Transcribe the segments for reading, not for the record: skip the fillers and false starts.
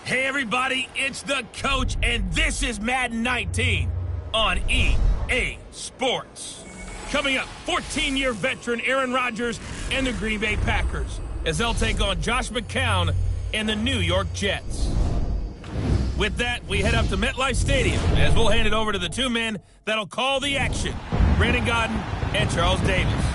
Hey everybody, it's the coach, and this is Madden 19 on EA Sports. Coming up, 14-year veteran Aaron Rodgers and the Green Bay Packers as they'll take on Josh McCown and the New York Jets. With that, we head up to MetLife Stadium as we'll hand it over to the two men that'll call the action, Brandon Gaudin and Charles Davis.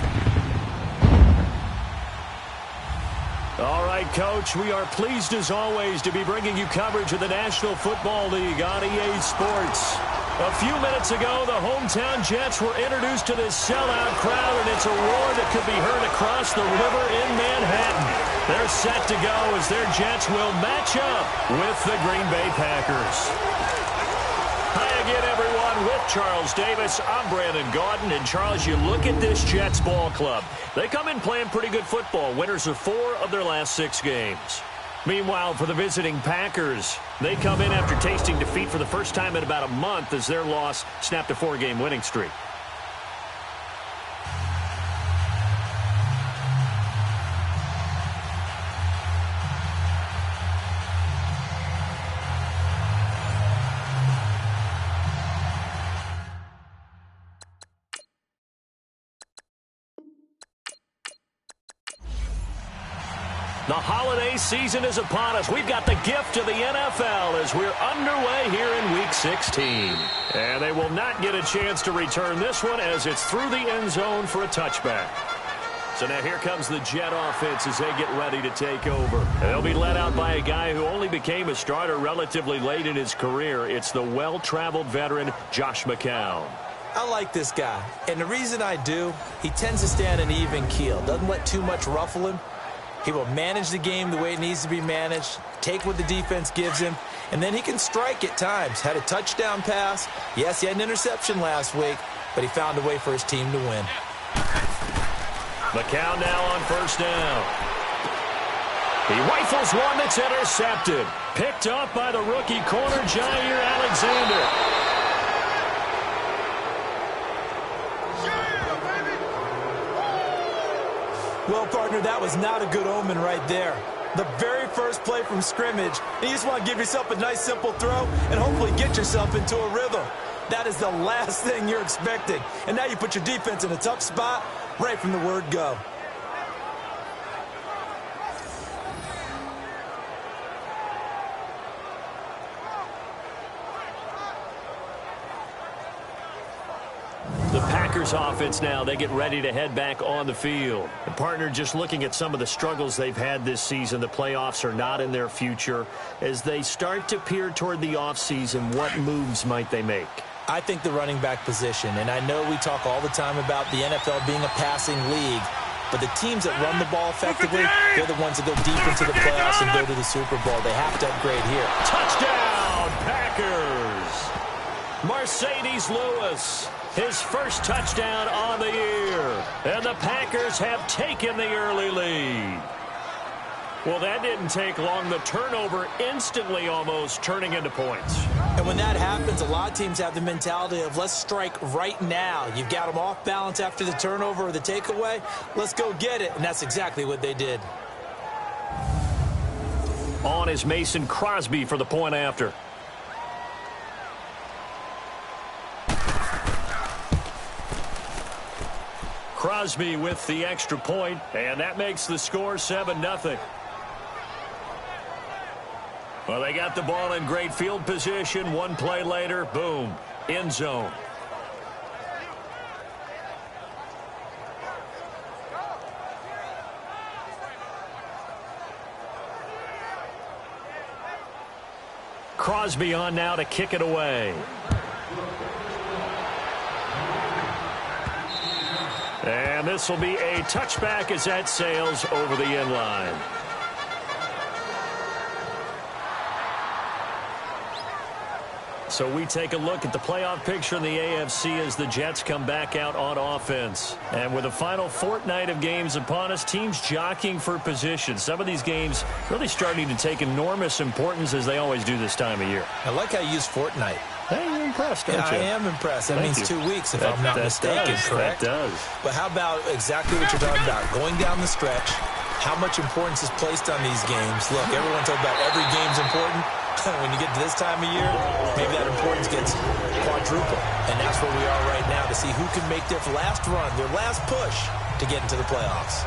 All right, Coach, we are pleased as always to be bringing you coverage of the National Football League on EA Sports. A few minutes ago, the hometown Jets were introduced to this sellout crowd, and it's a roar that could be heard across the river in Manhattan. They're set to go as their Jets will match up with the Green Bay Packers. Hi again, everyone, with Charles Davis. I'm Brandon Gaudin, and Charles, you look at this Jets ball club. They come in playing pretty good football, winners of 4 of their last 6 games. Meanwhile, for the visiting Packers, they come in after tasting defeat for the first time in about a month as their loss snapped a 4-game winning streak. The holiday season is upon us. We've got the gift of the NFL as we're underway here in Week 16. And they will not get a chance to return this one as it's through the end zone for a touchback. So now here comes the Jet offense as they get ready to take over. They'll be led out by a guy who only became a starter relatively late in his career. It's the well-traveled veteran, Josh McCown. I like this guy, and the reason I do, he tends to stay on an even keel. Doesn't let too much ruffle him. He will manage the game the way it needs to be managed, take what the defense gives him, and then he can strike at times. Had a touchdown pass. Yes, he had an interception last week, but he found a way for his team to win. McCown now on first down. He rifles one that's intercepted. Picked up by the rookie corner, Jair Alexander. Well, partner, that was not a good omen right there. The very first play from scrimmage, and you just want to give yourself a nice, simple throw and hopefully get yourself into a rhythm. That is the last thing you're expecting. And now you put your defense in a tough spot right from the word go. The Packers offense now, they get ready to head back on the field. The partner, just looking at some of the struggles they've had this season, the playoffs are not in their future. As they start to peer toward the offseason, what moves might they make? I think the running back position, and I know we talk all the time about the NFL being a passing league, but the teams that run the ball effectively, they're the ones that go deep into the playoffs and go to the Super Bowl. They have to upgrade here. Touchdown, Packers! Mercedes Lewis, his first touchdown on the year. And the Packers have taken the early lead. Well, that didn't take long. The turnover instantly almost turning into points. And when that happens, a lot of teams have the mentality of let's strike right now. You've got them off balance after the turnover or the takeaway. Let's go get it. And that's exactly what they did. On is Mason Crosby for the point after. Crosby with the extra point, and that makes the score 7-0. Well, they got the ball in great field position. One play later, boom, end zone. Crosby on now to kick it away. And this will be a touchback as that sails over the end line. So we take a look at the playoff picture in the AFC as the Jets come back out on offense. And with the final fortnight of games upon us, teams jockeying for position. Some of these games really starting to take enormous importance as they always do this time of year. I like how you use fortnight. Hey, you're impressed, don't you? I am impressed. That means 2 weeks, if I'm not mistaken, correct? That does. But how about exactly what you're talking about? Going down the stretch, how much importance is placed on these games. Look, everyone talks about every game's important. When you get to this time of year, maybe that importance gets quadruple. And that's where we are right now to see who can make their last run, their last push to get into the playoffs.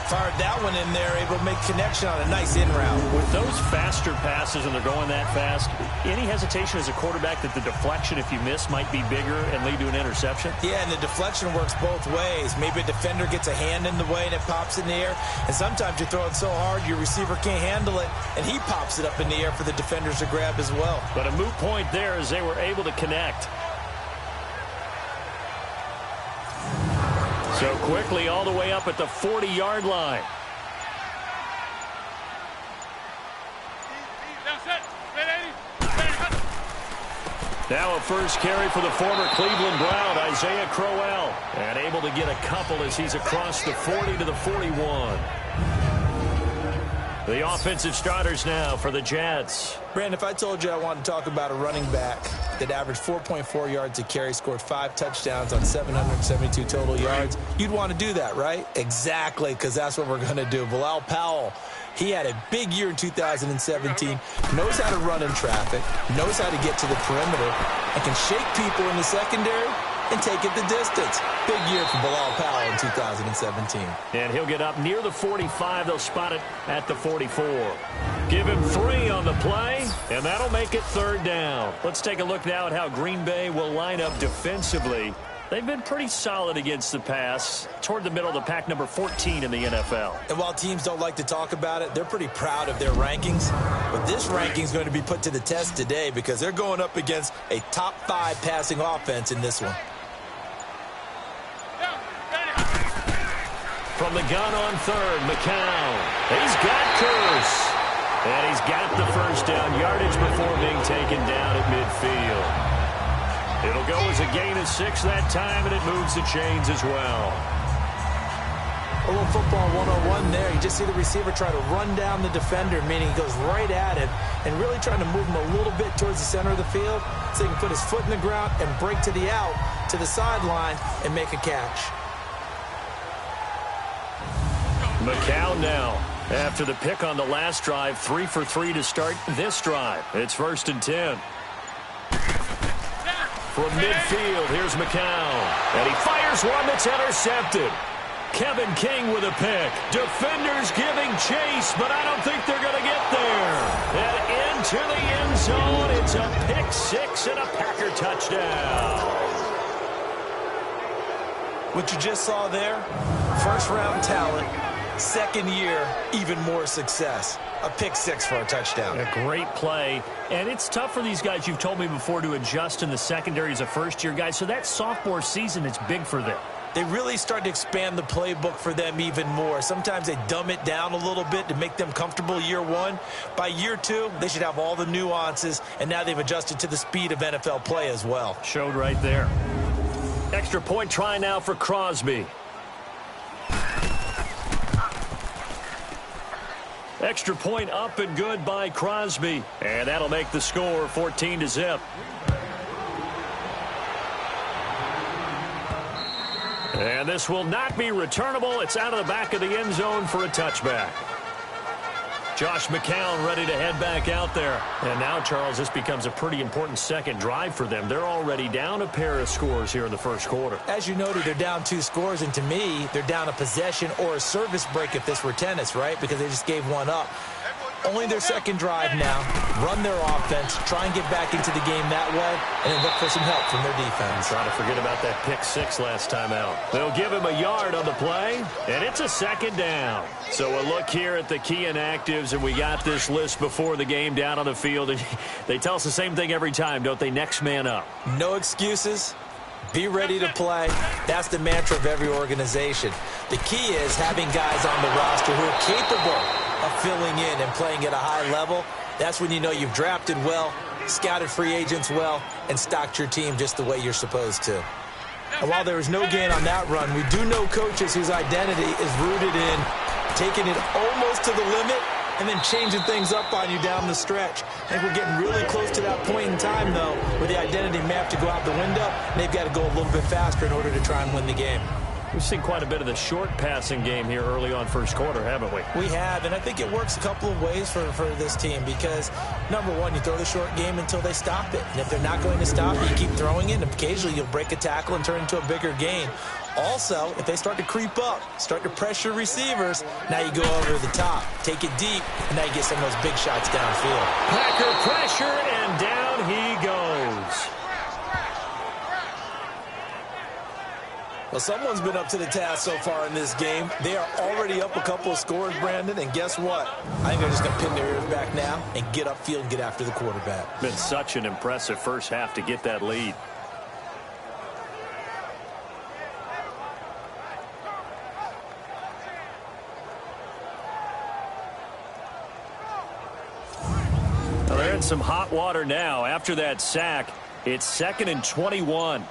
Fired that one in there, able to make connection on a nice in route. With those faster passes and they're going that fast, any hesitation as a quarterback that the deflection, if you miss, might be bigger and lead to an interception? Yeah, and the deflection works both ways. Maybe a defender gets a hand in the way and it pops in the air. And sometimes you throw it so hard your receiver can't handle it, and he pops it up in the air for the defenders to grab as well. But a moot point there as they were able to connect. So quickly all the way up at the 40-yard line. Now a first carry for the former Cleveland Brown, Isaiah Crowell. And able to get a couple as he's across the 40 to the 41. The offensive starters now for the Jets. Brandon, if I told you I wanted to talk about a running back that averaged 4.4 yards a carry, scored 5 touchdowns on 772 total yards, you'd want to do that, right? Exactly, because that's what we're going to do. Bilal Powell, he had a big year in 2017, knows how to run in traffic, knows how to get to the perimeter, and can shake people in the secondary and take it the distance. Big year for Bilal Powell in 2017. And he'll get up near the 45. They'll spot it at the 44. Give him 3 on the play, and that'll make it 3rd down. Let's take a look now at how Green Bay will line up defensively. They've been pretty solid against the pass, toward the middle of the pack, number 14 in the NFL. And while teams don't like to talk about it, they're pretty proud of their rankings. But this ranking is going to be put to the test today because they're going up against a top 5 passing offense in this one. From the gun on 3rd, McCown. He's got Curse. And he's got the first down yardage before being taken down at midfield. It'll go as a gain of 6 that time, and it moves the chains as well. A little football 101 there. You just see the receiver try to run down the defender, meaning he goes right at him and really trying to move him a little bit towards the center of the field so he can put his foot in the ground and break to the out, to the sideline, and make a catch. McCown now, after the pick on the last drive, 3 for 3 to start this drive. It's 1st and 10. From midfield, here's McCown. And he fires one that's intercepted. Kevin King with a pick. Defenders giving chase, but I don't think they're going to get there. And into the end zone, it's a pick 6 and a Packer touchdown. What you just saw there, first-round talent. 2nd year, even more success. A pick 6 for a touchdown. A great play. And it's tough for these guys, you've told me before, to adjust in the secondary as a first-year guy. So that sophomore season is big for them. They really start to expand the playbook for them even more. Sometimes they dumb it down a little bit to make them comfortable year 1. By year 2, they should have all the nuances, and now they've adjusted to the speed of NFL play as well. Showed right there. Extra point try now for Crosby. Extra point up and good by Crosby. And that'll make the score 14-0. And this will not be returnable. It's out of the back of the end zone for a touchback. Josh McCown ready to head back out there. And now, Charles, this becomes a pretty important second drive for them. They're already down a pair of scores here in the first quarter. As you noted, they're down 2 scores, and to me, they're down a possession or a service break if this were tennis, right? Because they just gave one up. Only their second drive now. Run their offense, try and get back into the game that way, and then look for some help from their defense. Trying to forget about that pick 6 last time out. They'll give him a yard on the play, and it's a 2nd down. So a look here at the key inactives, and we got this list before the game down on the field. And they tell us the same thing every time, don't they? Next man up. No excuses. Be ready to play. That's the mantra of every organization. The key is having guys on the roster who are capable of filling in and playing at a high level. That's when you know you've drafted well, scouted free agents well, and stocked your team just the way you're supposed to. And while there was no gain on that run, we do know coaches whose identity is rooted in taking it almost to the limit and then changing things up on you down the stretch. I think we're getting really close to that point in time, though, where the identity may have to go out the window. They've got to go a little bit faster in order to try and win the game. We've seen quite a bit of the short passing game here early on first quarter, haven't we? We have, and I think it works a couple of ways for this team because, number one, you throw the short game until they stop it. And if they're not going to stop it, you keep throwing it, and occasionally you'll break a tackle and turn it into a bigger gain. Also, if they start to creep up, start to pressure receivers, now you go over the top, take it deep, and now you get some of those big shots downfield. Packer pressure, and down he goes. Well, someone's been up to the task so far in this game. They are already up a couple of scores, Brandon, and guess what? I think they're just going to pin their ears back now and get upfield and get after the quarterback. Been such an impressive first half to get that lead. Well, they're in some hot water now. After that sack, it's 2nd and 21.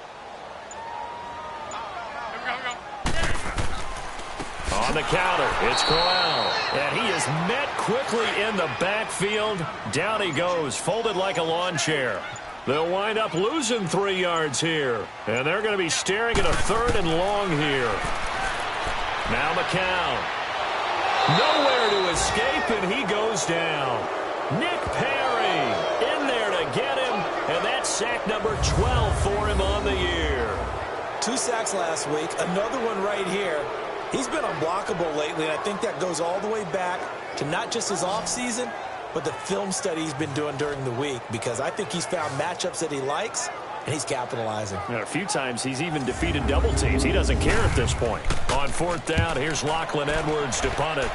On the counter, it's Corral. And he is met quickly in the backfield. Down he goes, folded like a lawn chair. They'll wind up losing 3 yards here. And they're going to be staring at a 3rd and long here. Now McCown. Nowhere to escape, and he goes down. Nick Perry in there to get him. And that's sack number 12 for him on the year. 2 sacks last week, another one right here. He's been unblockable lately, and I think that goes all the way back to not just his offseason, but the film study he's been doing during the week, because I think he's found matchups that he likes, and he's capitalizing. A few times he's even defeated double teams. He doesn't care at this point. On 4th down, here's Lachlan Edwards to punt it.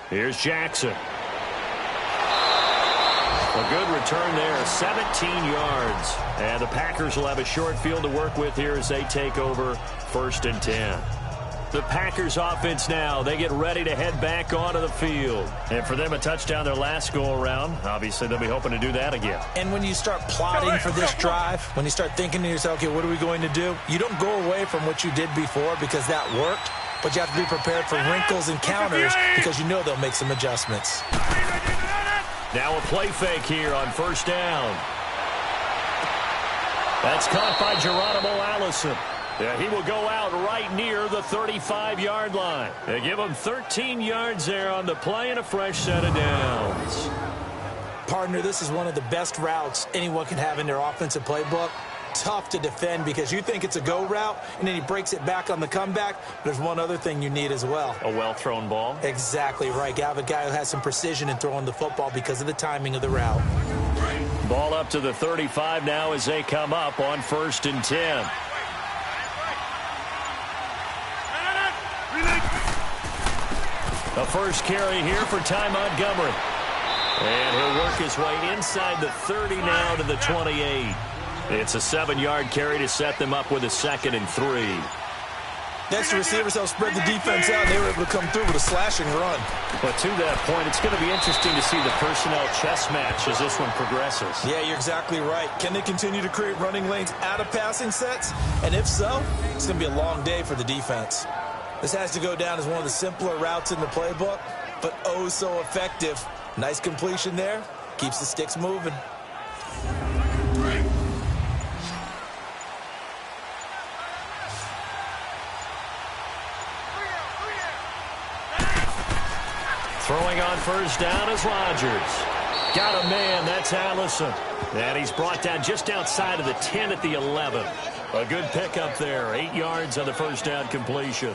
Here's Jackson. A good return there, 17 yards. And the Packers will have a short field to work with here as they take over 1st and 10. The Packers offense now, they get ready to head back onto the field. And for them, a touchdown their last go-around. Obviously, they'll be hoping to do that again. And when you start plotting for this drive, when you start thinking to yourself, okay, what are we going to do? You don't go away from what you did before because that worked, but you have to be prepared for wrinkles and counters because you know they'll make some adjustments. Now a play fake here on 1st down. That's caught by Geronimo Allison. Yeah, he will go out right near the 35-yard line. They give him 13 yards there on the play and a fresh set of downs. Partner, this is one of the best routes anyone can have in their offensive playbook. Tough to defend because you think it's a go route, and then he breaks it back on the comeback. There's one other thing you need as well. A well-thrown ball? Exactly right. You have a guy who has some precision in throwing the football because of the timing of the route. Ball up to the 35 now as they come up on 1st and 10. The first carry here for Ty Montgomery. And he'll work his way inside the 30 now to the 28. It's a 7-yard carry to set them up with a 2nd and 3. Next, the receivers help spread the defense out, and they were able to come through with a slashing run. But to that point, it's going to be interesting to see the personnel chess match as this one progresses. Yeah, you're exactly right. Can they continue to create running lanes out of passing sets? And if so, it's going to be a long day for the defense. This has to go down as one of the simpler routes in the playbook, but oh so effective. Nice completion there. Keeps the sticks moving. Throwing on 1st down is Rodgers. Got a man, that's Allison. And he's brought down just outside of the 10 at the 11. A good pickup there, 8 yards on the 1st down completion.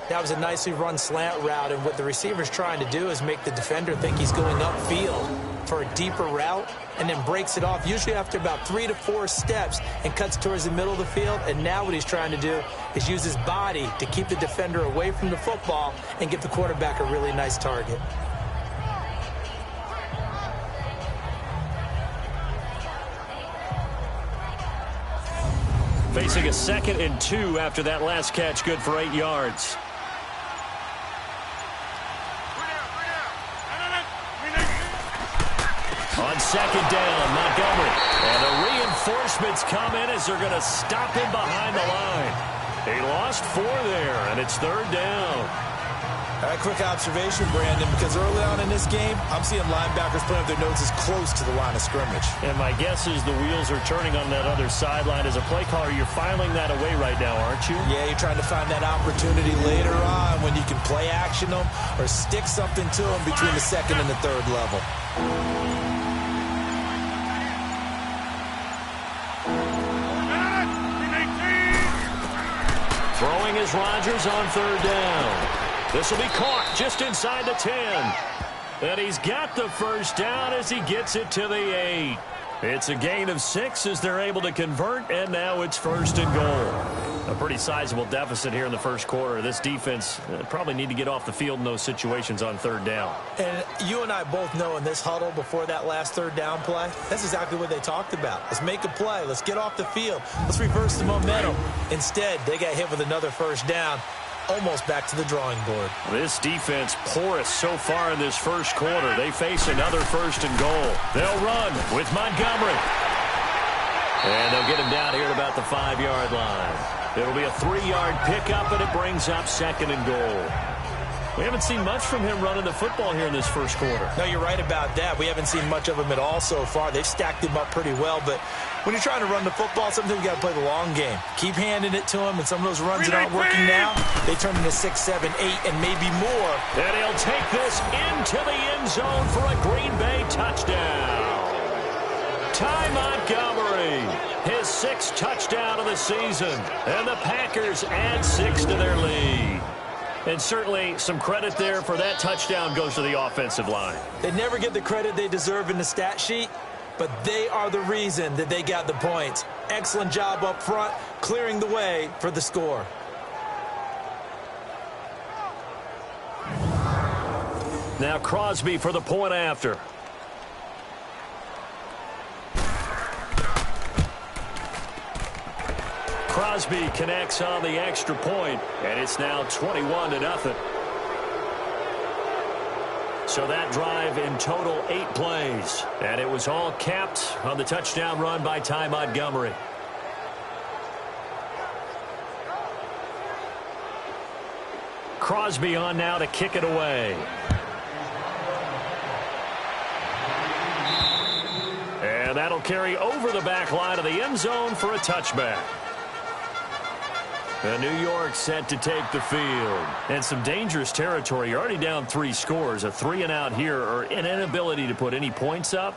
That was a nicely run slant route, and what the receiver's trying to do is make the defender think he's going upfield for a deeper route and then breaks it off, usually after about 3 to 4 steps, and cuts towards the middle of the field. And now what he's trying to do is use his body to keep the defender away from the football and give the quarterback a really nice target. Facing a 2nd and 2 after that last catch, good for 8 yards. On 2nd down, Montgomery. And the reinforcements come in as they're going to stop him behind the line. He lost 4 there, and it's 3rd down. All right, quick observation, Brandon, because early on in this game, I'm seeing linebackers putting up their noses close to the line of scrimmage. And my guess is the wheels are turning on that other sideline. As a play caller, you're filing that away right now, aren't you? Yeah, you're trying to find that opportunity later on when you can play action them or stick something to them between the second and the third level. Throwing is Rodgers on third down. This will be caught just inside the 10. And he's got the first down as he gets it to the 8. It's a gain of 6 as they're able to convert, and now it's first and goal. A pretty sizable deficit here in the first quarter. This defense probably need to get off the field in those situations on third down. And you and I both know in this huddle before that last third down play, that's exactly what they talked about. Let's make a play. Let's get off the field. Let's reverse the momentum. Instead, they got hit with another first down. Almost back to the drawing board. This defense porous so far in this first quarter. They face another first and goal. They'll run with Montgomery. And they'll get him down here at about the 5-yard line. It'll be a 3-yard pickup, and it brings up second and goal. We haven't seen much from him running the football here in this first quarter. No, you're right about that. We haven't seen much of him at all so far. They've stacked him up pretty well, but when you're trying to run the football, sometimes you got to play the long game. Keep handing it to him, and some of those runs that aren't working now, they turn into 6, 7, 8, and maybe more. And he'll take this into the end zone for a Green Bay touchdown. Ty Montgomery, his 6th touchdown of the season, and the Packers add 6 to their lead. And certainly some credit there for that touchdown goes to the offensive line. They never get the credit they deserve in the stat sheet, but they are the reason that they got the points. Excellent job up front, clearing the way for the score. Now Crosby for the point after. Crosby connects on the extra point, and it's now 21-0. So that drive in total 8 plays, and it was all capped on the touchdown run by Ty Montgomery. Crosby on now to kick it away. And that'll carry over the back line of the end zone for a touchback. And New York set to take the field. And some dangerous territory. You're already down 3 scores. A 3-and-out here, or an inability to put any points up.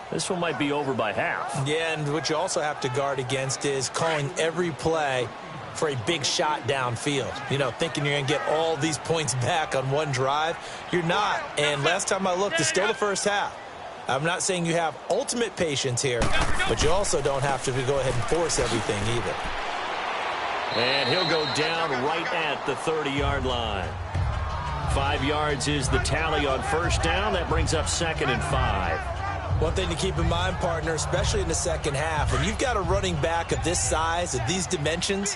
This one might be over by half. Yeah, and what you also have to guard against is calling every play for a big shot downfield. You know, thinking you're going to get all these points back on one drive. You're not. And last time I looked, it's still the first half. I'm not saying you have ultimate patience here, but you also don't have to go ahead and force everything either. And he'll go down right at the 30-yard line. 5 yards is the tally on first down. That brings up 2nd and 5. One thing to keep in mind, partner, especially in the second half, when you've got a running back of this size, of these dimensions,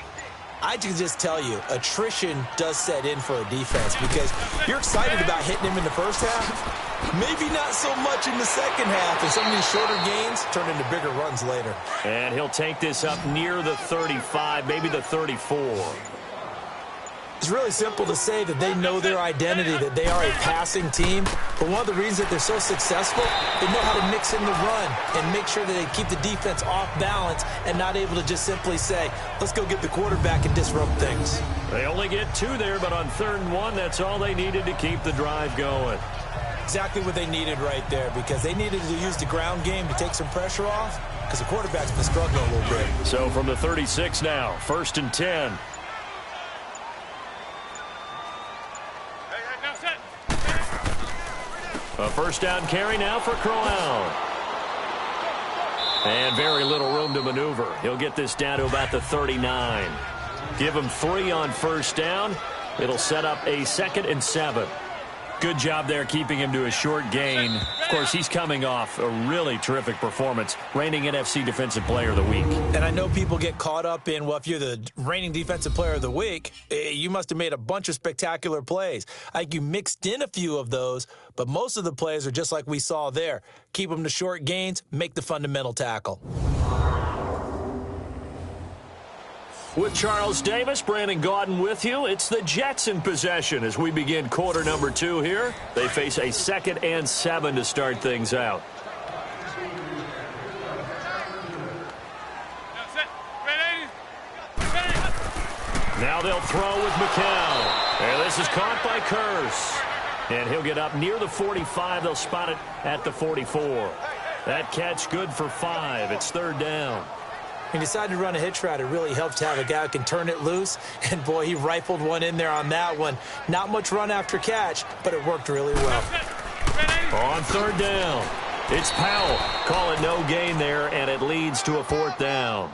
I can just tell you, attrition does set in for a defense because you're excited about hitting him in the first half. Maybe not so much in the second half, and some of these shorter gains turn into bigger runs later. And he'll take this up near the 35, maybe the 34. It's really simple to say that they know their identity, that they are a passing team. But one of the reasons that they're so successful, they know how to mix in the run and make sure that they keep the defense off balance and not able to just simply say, let's go get the quarterback and disrupt things. They only get 2 there, but on 3rd and 1, that's all they needed to keep the drive going. Exactly what they needed right there, because they needed to use the ground game to take some pressure off because the quarterback's been struggling a little bit. So from the 36 now, 1st and 10. A first down carry now for Crowell. And very little room to maneuver. He'll get this down to about the 39. Give him 3 on first down. It'll set up a 2nd and 7. Good job there keeping him to a short gain. Of course, he's coming off a really terrific performance, reigning NFC Defensive Player of the Week. And I know people get caught up in, well, if you're the reigning Defensive Player of the Week, you must have made a bunch of spectacular plays. I think you mixed in a few of those, but most of the plays are just like we saw there. Keep them to short gains, make the fundamental tackle. With Charles Davis, Brandon Gaudin with you. It's the Jets in possession as we begin quarter number 2 here. They face a 2nd and 7 to start things out. Now they'll throw with McCown. And this is caught by Kearse. And he'll get up near the 45. They'll spot it at the 44. That catch good for 5. It's 3rd down. He decided to run a hitch route. It really helped to have a guy who can turn it loose. And, boy, he rifled one in there on that one. Not much run after catch, but it worked really well. On 3rd down, it's Powell. Call it no gain there, and it leads to a 4th down.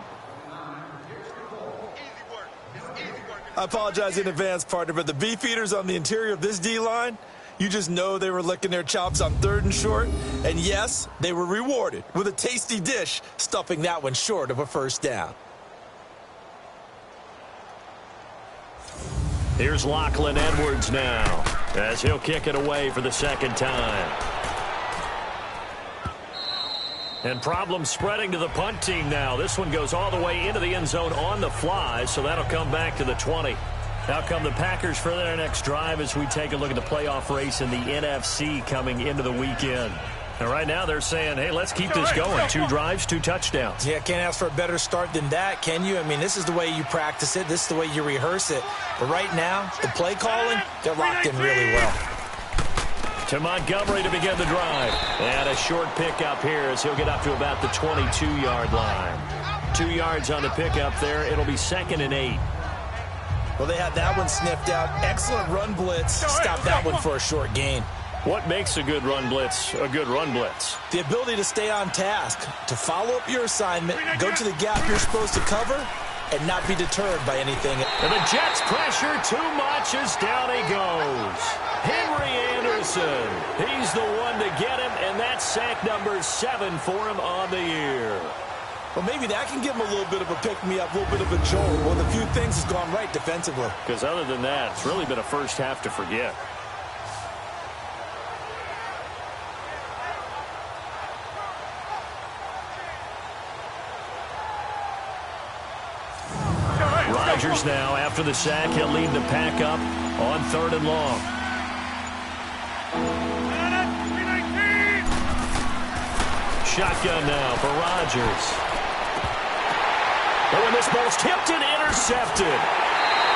I apologize in advance, partner, but the beefeaters on the interior of this D-line, you just know they were licking their chops on 3rd and short. And, yes, they were rewarded with a tasty dish, stuffing that one short of a 1st down. Here's Lachlan Edwards now as he'll kick it away for the 2nd time. And problems spreading to the punt team now. This one goes all the way into the end zone on the fly, so that'll come back to the 20. Now come the Packers for their next drive as we take a look at the playoff race in the NFC coming into the weekend. And right now they're saying, hey, let's keep this going. 2 drives, 2 touchdowns. Yeah, can't ask for a better start than that, can you? I mean, this is the way you practice it. This is the way you rehearse it. But right now, the play calling, they're locked in really well. To Montgomery to begin the drive. And a short pickup here as he'll get up to about the 22-yard line. 2 yards on the pickup there. It'll be 2nd and 8. Well, they had that one sniffed out. Excellent run blitz. Stop that one for a short gain. What makes a good run blitz a good run blitz? The ability to stay on task, to follow up your assignment, go to the gap you're supposed to cover, and not be deterred by anything. And the Jets pressure too much as down he goes. Henry Anderson. He's the one to get him, and that's sack number 7 for him on the year. Well, maybe that can give him a little bit of a pick-me-up, a little bit of a jolt. Well, the few things has gone right defensively. Because other than that, it's really been a first half to forget. Rodgers now, after the sack, he'll lead the pack up on 3rd and long. Shotgun now for Rodgers. But when this ball's tipped and intercepted.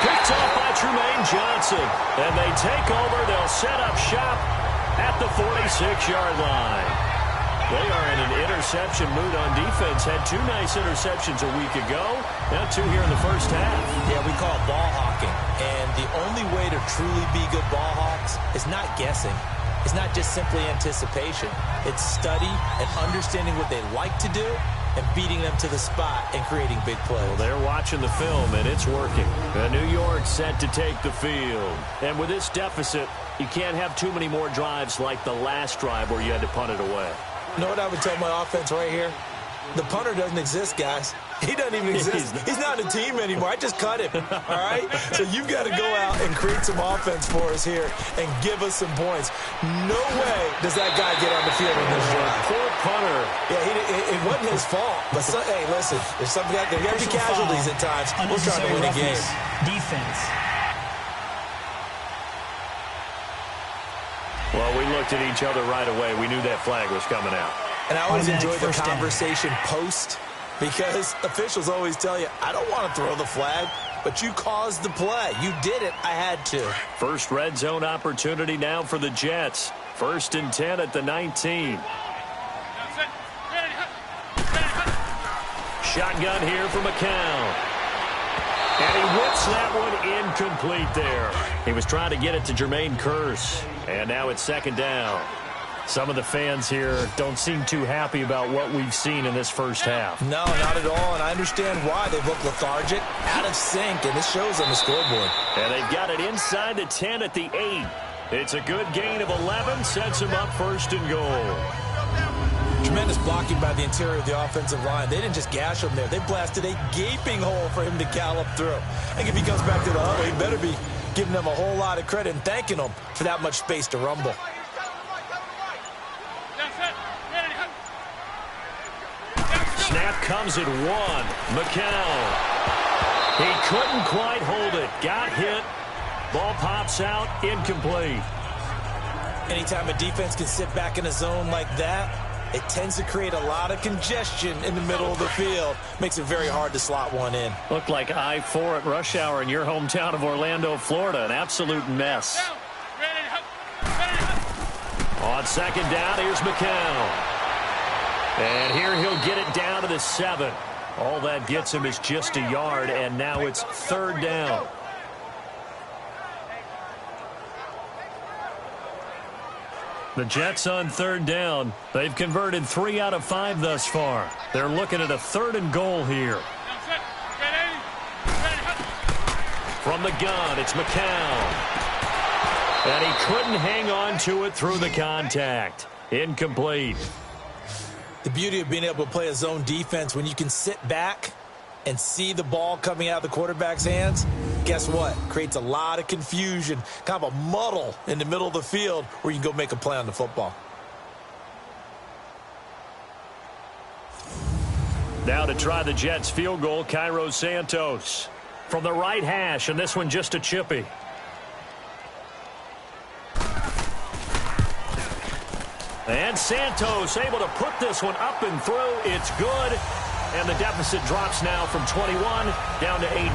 Picked off by Trumaine Johnson. And they take over. They'll set up shop at the 46-yard line. They are in an interception mood on defense. Had 2 nice interceptions a week ago. Now 2 here in the first half. Yeah, we call it ball hawking. And the only way to truly be good ball hawks is not guessing. It's not just simply anticipation. It's study and understanding what they like to do and beating them to the spot and creating big plays. Well, they're watching the film, and it's working. New York set to take the field. And with this deficit, you can't have too many more drives like the last drive where you had to punt it away. You know what I would tell my offense right here? The punter doesn't exist, guys. He doesn't even exist. He's not a team anymore. I just cut him, all right? So you've got to go out and create some offense for us here and give us some points. No way does that guy get on the field in this drive. Poor punter. Yeah, it wasn't his fault. But, hey, listen, there's something that there got to be casualties at times. We're trying to win a game. Defense. Well, we looked at each other right away. We knew that flag was coming out. And I always enjoy the conversation post because officials always tell you, I don't want to throw the flag, but you caused the play. You did it. I had to. First red zone opportunity now for the Jets. 1st and 10 at the 19. Shotgun here for McCown. And he whips that one incomplete there. He was trying to get it to Jermaine Kearse. And now it's 2nd down. Some of the fans here don't seem too happy about what we've seen in this first half. No, not at all, and I understand why. They look lethargic, out of sync, and this shows on the scoreboard. And they've got it inside the 10 at the 8. It's a good gain of 11, sets them up 1st and goal. Tremendous blocking by the interior of the offensive line. They didn't just gash him there. They blasted a gaping hole for him to gallop through. I think if he comes back to the huddle, he better be giving them a whole lot of credit and thanking them for that much space to rumble. Snap comes at 1. McCown. He couldn't quite hold it. Got hit. Ball pops out. Incomplete. Anytime a defense can sit back in a zone like that, it tends to create a lot of congestion in the middle of the field. Makes it very hard to slot one in. Looked like I-4 at rush hour in your hometown of Orlando, Florida. An absolute mess. On second down, here's McCown. And here he'll get it down to the 7. All that gets him is just a yard, and now it's third down. The Jets on third down. They've converted 3 out of 5 thus far. They're looking at a 3rd and goal here. From the gun, it's McCown. And he couldn't hang on to it through the contact. Incomplete. The beauty of being able to play a zone defense when you can sit back and see the ball coming out of the quarterback's hands, guess what? Creates a lot of confusion, kind of a muddle in the middle of the field where you can go make a play on the football. Now to try the Jets field goal, Cairo Santos. From the right hash, and this one just a chippy. And Santos able to put this one up and through. It's good. And the deficit drops now from 21 down to 18.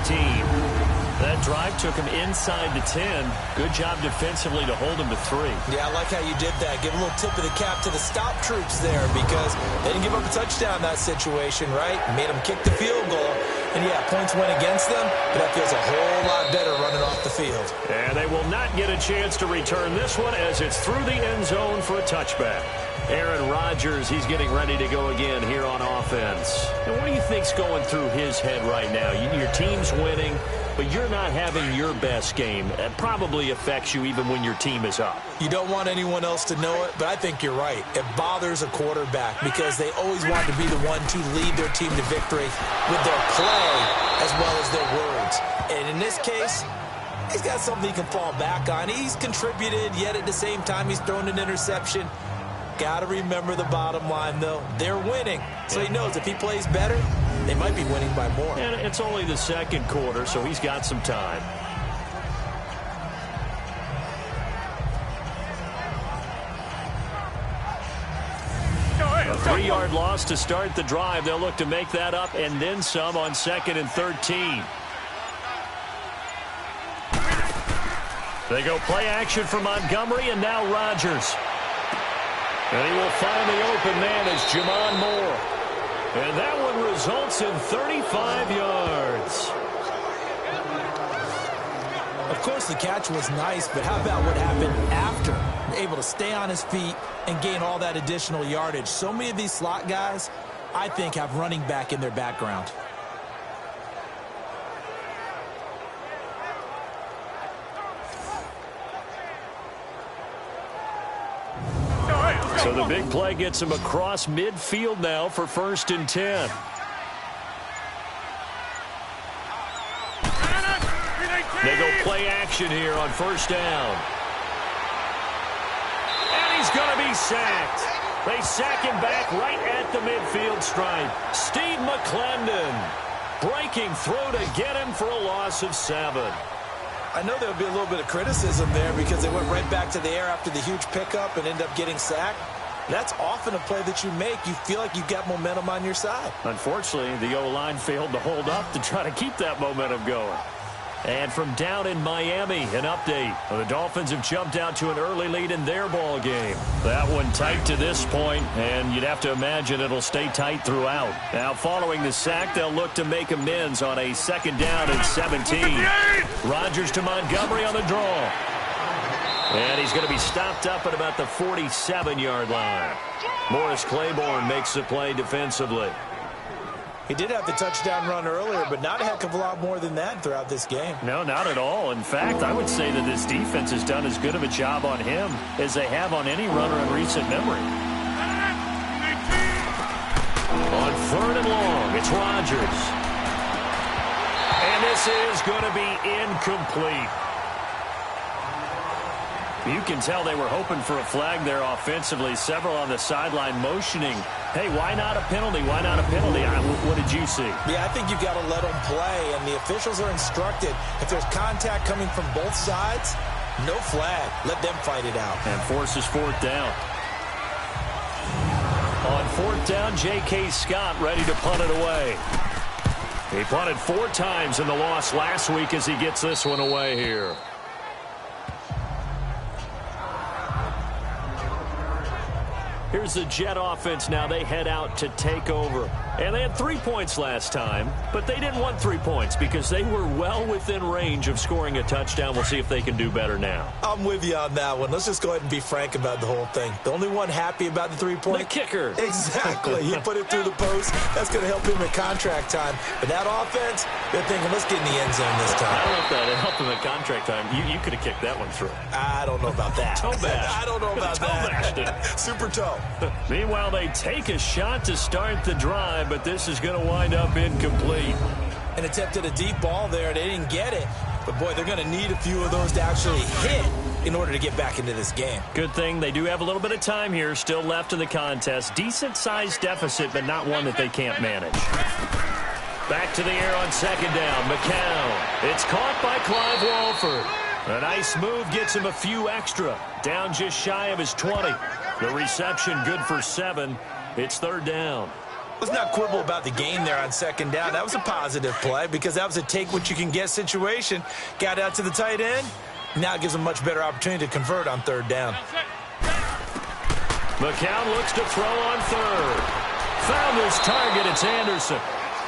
That drive took him inside the 10. Good job defensively to hold him to 3. Yeah, I like how you did that. Give a little tip of the cap to the stop troops there because they didn't give up a touchdown in that situation, right? Made them kick the field goal. And, yeah, points went against them, but that feels a whole lot better running off the field. And they will not get a chance to return this one as it's through the end zone for a touchback. Aaron Rodgers, he's getting ready to go again here on offense. And what do you think's going through his head right now? Your team's winning, but you're not having your best game. That probably affects you even when your team is up. You don't want anyone else to know it, but I think you're right. It bothers a quarterback because they always want to be the one to lead their team to victory with their play as well as their words. And in this case, he's got something he can fall back on. He's contributed, yet at the same time he's thrown an interception. Got to remember the bottom line, though. They're winning. So he knows if he plays better, they might be winning by more. And it's only the second quarter, so he's got some time. A 3-yard loss to start the drive. They'll look to make that up and then some on 2nd and 13. They go play action for Montgomery, and now Rodgers. And he will find the open man as Jamon Moore. And that one results in 35 yards. Of course, the catch was nice, but how about what happened after? Able to stay on his feet and gain all that additional yardage. So many of these slot guys, I think, have running back in their background. So the big play gets him across midfield now for 1st and 10. They go play action here on 1st down. And he's going to be sacked. They sack him back right at the midfield stripe. Steve McClendon breaking through to get him for a loss of 7. I know there'll be a little bit of criticism there because they went right back to the air after the huge pickup and end up getting sacked. That's often a play that you make. You feel like you've got momentum on your side. Unfortunately, the O-line failed to hold up to try to keep that momentum going. And from down in Miami, an update. The Dolphins have jumped out to an early lead in their ball game. That one tight to this point, and you'd have to imagine it'll stay tight throughout. Now, following the sack, they'll look to make amends on a 2nd down and 17. Rodgers to Montgomery on the draw. And he's going to be stopped up at about the 47-yard line. Morris Claiborne makes the play defensively. He did have the touchdown run earlier, but not a heck of a lot more than that throughout this game. No, not at all. In fact, I would say that this defense has done as good of a job on him as they have on any runner in recent memory. On 3rd and long, it's Rodgers. And this is going to be incomplete. You can tell they were hoping for a flag there offensively. Several on the sideline motioning, hey, why not a penalty? Why not a penalty? What did you see? Yeah, I think you've got to let them play, and the officials are instructed. If there's contact coming from both sides, no flag. Let them fight it out. And forces fourth down. On fourth down, J.K. Scott ready to punt it away. He punted 4 times in the loss last week as he gets this one away here. Here's the Jet offense now. They head out to take over. And they had 3 points last time, but they didn't want 3 points because they were well within range of scoring a touchdown. We'll see if they can do better now. I'm with you on that one. Let's just go ahead and be frank about the whole thing. The only one happy about the 3-point? The kicker. Exactly. He put it through the post. That's going to help him in contract time. But that offense, they're thinking, let's get in the end zone this time. I don't know if that helped him in contract time. You could have kicked that one through. I don't know about that. Toe bash. I don't know about that. Super toe. Meanwhile, they take a shot to start the drive, but this is going to wind up incomplete. And attempted a deep ball there. They didn't get it. But, boy, they're going to need a few of those to actually hit in order to get back into this game. Good thing they do have a little bit of time here still left in the contest. Decent-sized deficit, but not one that they can't manage. Back to the air on second down. McCown. It's caught by Clive Walford. A nice move gets him a few extra. Down just shy of his 20. The reception good for 7. It's third down. Let's not quibble about the game there on second down. That was a positive play because that was a take-what-you-can-get situation. Got out to the tight end. Now it gives them a much better opportunity to convert on third down. McCown looks to throw on third. Found his target. It's Anderson.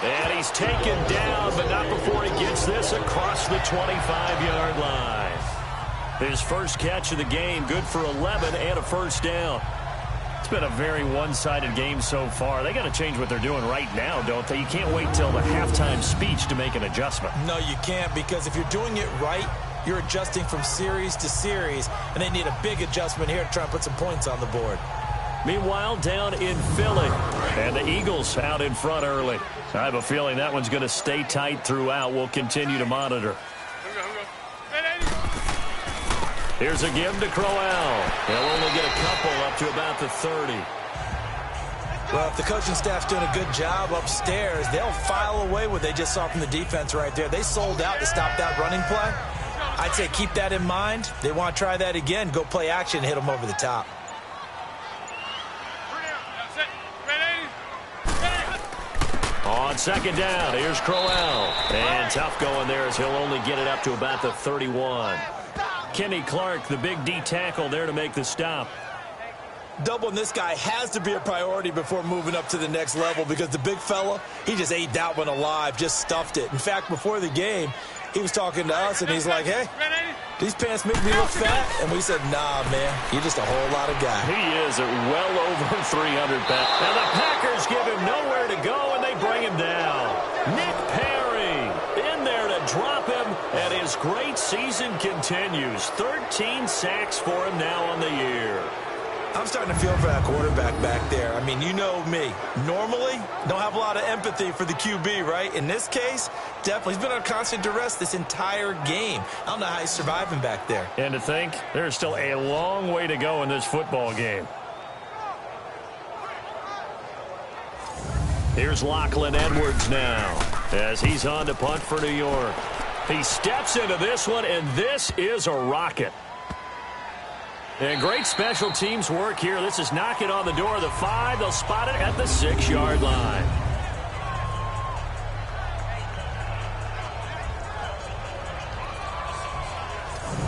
And he's taken down, but not before he gets this across the 25-yard line. His first catch of the game, good for 11 and a first down. It's been a very one-sided game so far. They got to change what they're doing right now, don't they? You can't wait till the halftime speech to make an adjustment. No, you can't, because if you're doing it right, you're adjusting from series to series, and they need a big adjustment here to try and put some points on the board. Meanwhile, down in Philly, and the Eagles out in front early. I have a feeling that one's going to stay tight throughout. We'll continue to monitor. Here's a give to Crowell. They'll only get a couple up to about the 30. Well, if the coaching staff's doing a good job upstairs, they'll file away what they just saw from the defense right there. They sold out to stop that running play. I'd say keep that in mind. They want to try that again. Go play action, hit them over the top. On second down, here's Crowell. And tough going there as he'll only get it up to about the 31. Kenny Clark, the big D tackle there to make the stop. Doubling this guy has to be a priority before moving up to the next level because the big fella, he just ate that one alive, just stuffed it. In fact, before the game, he was talking to us, and he's like, hey, these pants make me look fat. And we said, nah, man, you're just a whole lot of guy. He is at well over 300 pounds. And the Packers give him nowhere to go, and they bring him down. Nick Perry in there to drop him, and his great season continues. 13 sacks for him now on the year. I'm starting to feel for that quarterback back there. I mean, you know me. Normally, don't have a lot of empathy for the QB, right? In this case, definitely. He's been on constant duress this entire game. I don't know how he's surviving back there. And to think, there's still a long way to go in this football game. Here's Lachlan Edwards now as he's on to punt for New York. He steps into this one, and this is a rocket. And great special teams work here. This is knocking on the door of the 5. They'll spot it at the 6-yard line.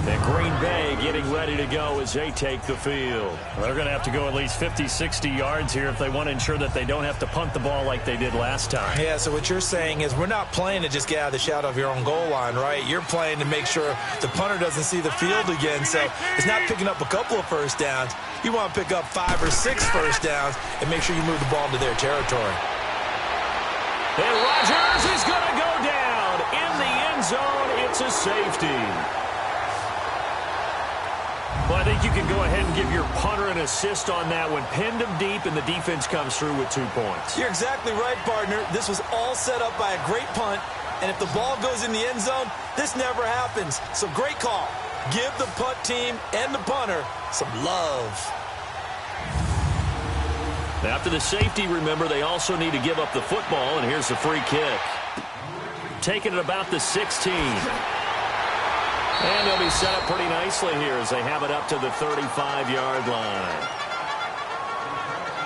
And Green Bay getting ready to go as they take the field. They're going to have to go at least 50, 60 yards here if they want to ensure that they don't have to punt the ball like they did last time. Yeah, so what you're saying is we're not playing to just get out of the shadow of your own goal line, right? You're playing to make sure the punter doesn't see the field again. So it's not picking up a couple of first downs. You want to pick up 5 or 6 first downs and make sure you move the ball into their territory. And Rodgers is going to go down in the end zone. It's a safety. Well, I think you can go ahead and give your punter an assist on that one. Pinned him deep, and the defense comes through with 2 points. You're exactly right, partner. This was all set up by a great punt, and if the ball goes in the end zone, this never happens. So great call. Give the punt team and the punter some love. After the safety, remember, they also need to give up the football, and here's the free kick. Taking it about the 16. And they'll be set up pretty nicely here as they have it up to the 35-yard line.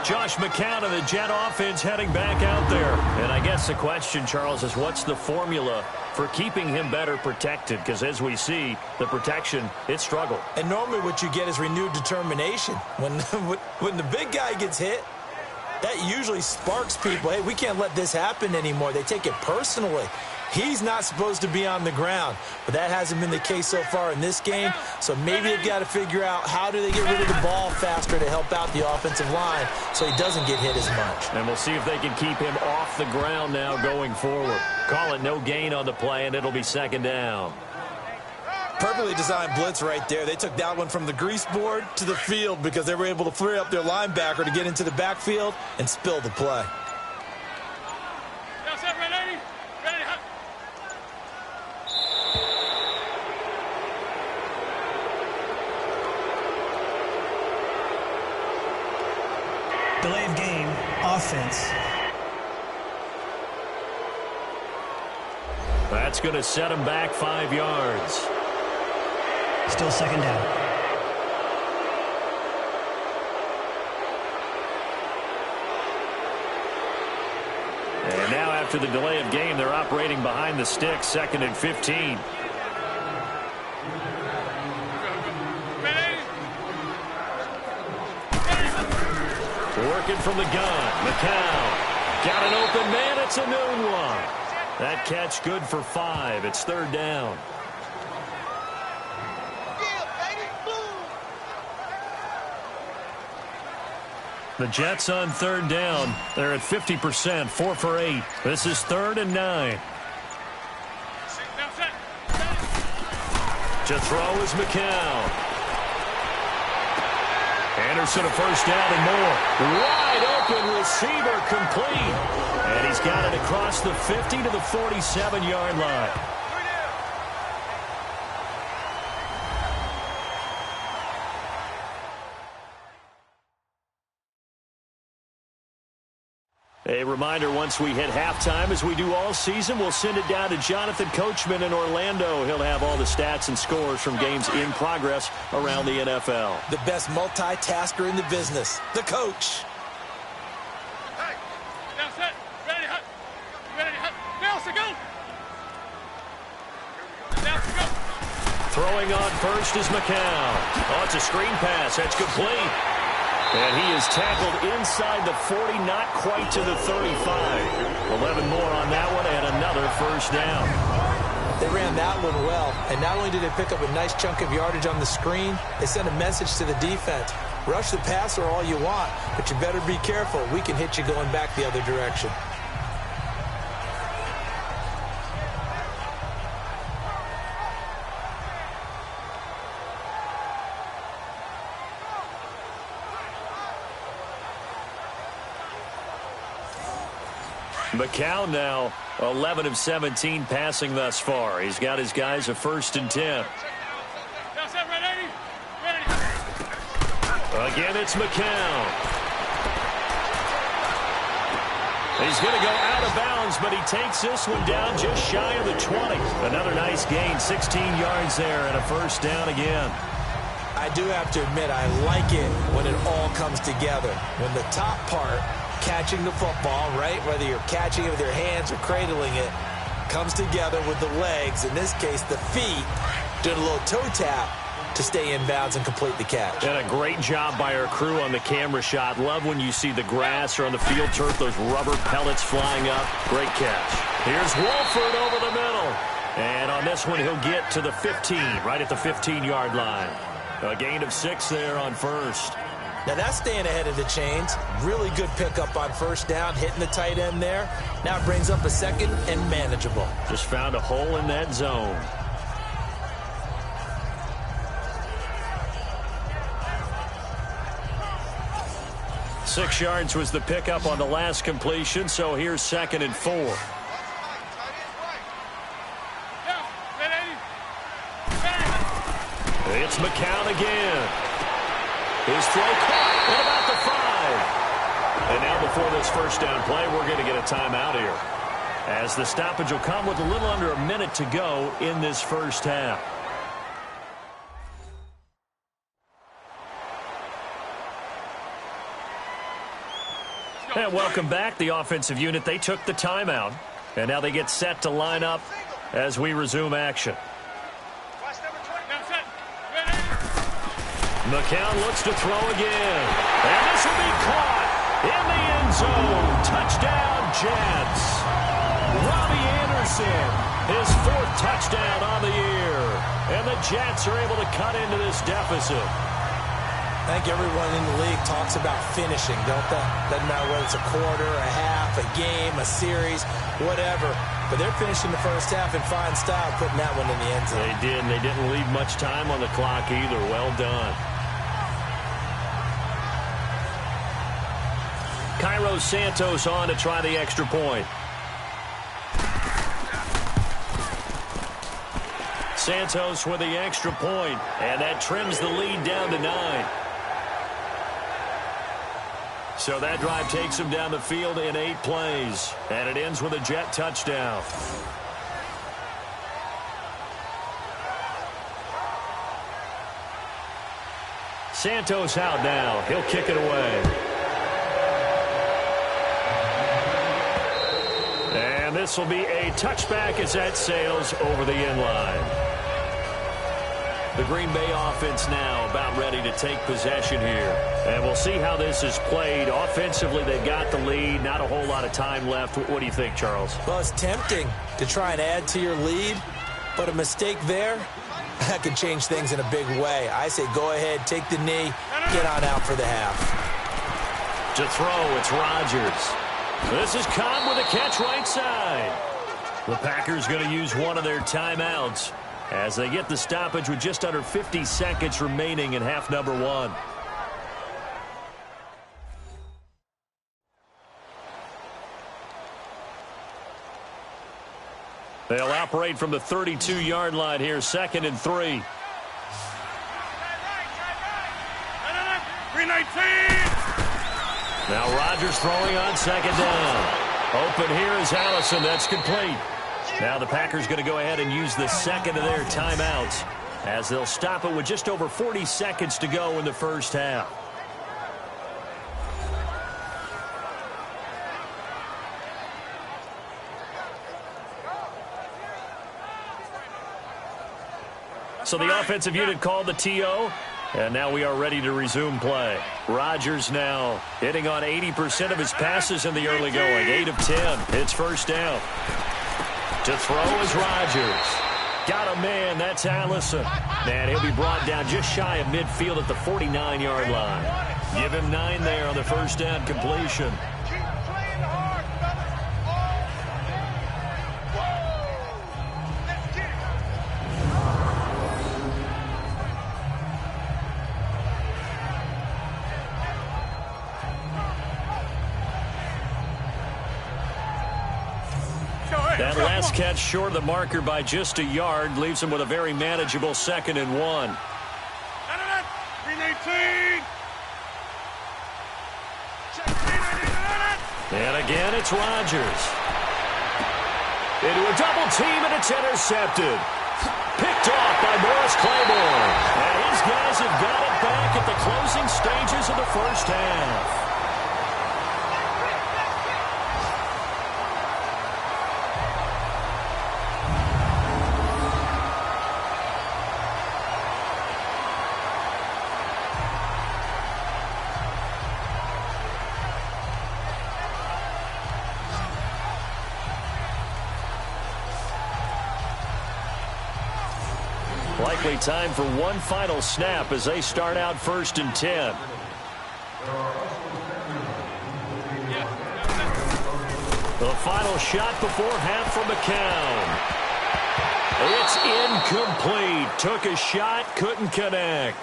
Josh McCown of the Jet offense heading back out there. And I guess the question, Charles, is what's the formula for keeping him better protected? Because as we see, the protection, it struggled. And normally what you get is renewed determination. When the big guy gets hit, that usually sparks people. Hey, we can't let this happen anymore. They take it personally. He's not supposed to be on the ground, but that hasn't been the case so far in this game. So maybe they've got to figure out how do they get rid of the ball faster to help out the offensive line so he doesn't get hit as much. And we'll see if they can keep him off the ground now going forward. Call it no gain on the play, and it'll be second down. Perfectly designed blitz right there. They took that one from the grease board to the field because they were able to free up their linebacker to get into the backfield and spill the play. Delay of game, offense. That's going to set him back 5 yards. Still second down. And now after the delay of game, they're operating behind the sticks, 2nd and 15. Working from the gun. McCown got an open man. It's a noon one. That catch good for 5. It's 3rd down. The Jets on 3rd down. They're at 50%, 4 for 8. This is 3rd and 9. To throw is McCown. Anderson a first down and more. Wide open receiver complete. And he's got it across the 50 to the 47-yard line. A reminder, once we hit halftime, as we do all season, we'll send it down to Jonathan Coachman in Orlando. He'll have all the stats and scores from games in progress around the NFL. The best multitasker in the business, the coach. Hey, now set, ready, hut. Ready, hut. Now, so go. Now, so go. Throwing on first is McCown. Oh, it's a screen pass. That's complete. And he is tackled inside the 40, not quite to the 35. 11 more on that one, and another first down. They ran that one well, and not only did they pick up a nice chunk of yardage on the screen, they sent a message to the defense. Rush the passer all you want, but you better be careful. We can hit you going back the other direction. McCown now 11 of 17 passing thus far. He's got his guys a 1st and 10. Again, it's McCown. He's going to go out of bounds, but he takes this one down just shy of the 20. Another nice gain, 16 yards there, and a first down again. I do have to admit, I like it when it all comes together. When the top part, catching the football, right, whether you're catching it with your hands or cradling it, comes together with the legs, in this case the feet, doing a little toe tap to stay in bounds and complete the catch. And a great job by our crew on the camera shot. Love when you see the grass or on the field turf, those rubber pellets flying up. Great catch. Here's Wolford over the middle. And on this one, he'll get to the 15, right at the 15-yard line. A gain of 6 there on first. Now that's staying ahead of the chains. Really good pickup on first down, hitting the tight end there. Now it brings up a 2nd and manageable. Just found a hole in that zone. Six yards was the pickup on the last completion, so here's 2nd and 4. It's McCown again. His throw caught at about the 5. And now before this first down play, we're going to get a timeout here, as the stoppage will come with a little under a minute to go in this first half. And welcome back. The offensive unit, they took the timeout, and now they get set to line up as we resume action. McCown looks to throw again, and this will be caught in the end zone. Touchdown, Jets. Robbie Anderson, his 4th touchdown on the year, and the Jets are able to cut into this deficit. I think everyone in the league talks about finishing, don't they? Doesn't matter whether it's a quarter, a half, a game, a series, whatever. But they're finishing the first half in fine style, putting that one in the end zone. They did, and they didn't leave much time on the clock either. Well done. Cairo Santos on to try the extra point. Santos with the extra point, and that trims the lead down to 9. So that drive takes him down the field in 8 plays, and it ends with a Jet touchdown. Santos out now. He'll kick it away. And this will be a touchback as that sails over the end line. The Green Bay offense now about ready to take possession here. And we'll see how this is played. Offensively, they've got the lead. Not a whole lot of time left. What do you think, Charles? Well, it's tempting to try and add to your lead, but a mistake there, that could change things in a big way. I say go ahead, take the knee, get on out for the half. To throw, it's Rodgers. This is Cobb with a catch right side. The Packers going to use one of their timeouts as they get the stoppage with just under 50 seconds remaining in half number 1. They'll operate from the 32-yard line here, 2nd and 3. 319. Now Rodgers throwing on 2nd down. Open here is Allison. That's complete. Now the Packers going to go ahead and use the second of their timeouts as they'll stop it with just over 40 seconds to go in the first half. So the offensive unit called the TO, and now we are ready to resume play. Rodgers now hitting on 80% of his passes in the early going. 8 of 10. It's first down. To throw is Rodgers. Got a man. That's Allison. And he'll be brought down just shy of midfield at the 49-yard line. Give him 9 there on the first down completion. That last catch short of the marker by just a yard leaves him with a very manageable 2nd and 1. 319. And again, it's Rodgers. Into a double team, and it's intercepted. Picked off by Morris Claiborne. And his guys have got it back at the closing stages of the first half. Likely time for one final snap as they start out 1st and 10. The final shot before half from McCown. It's incomplete. Took a shot, couldn't connect.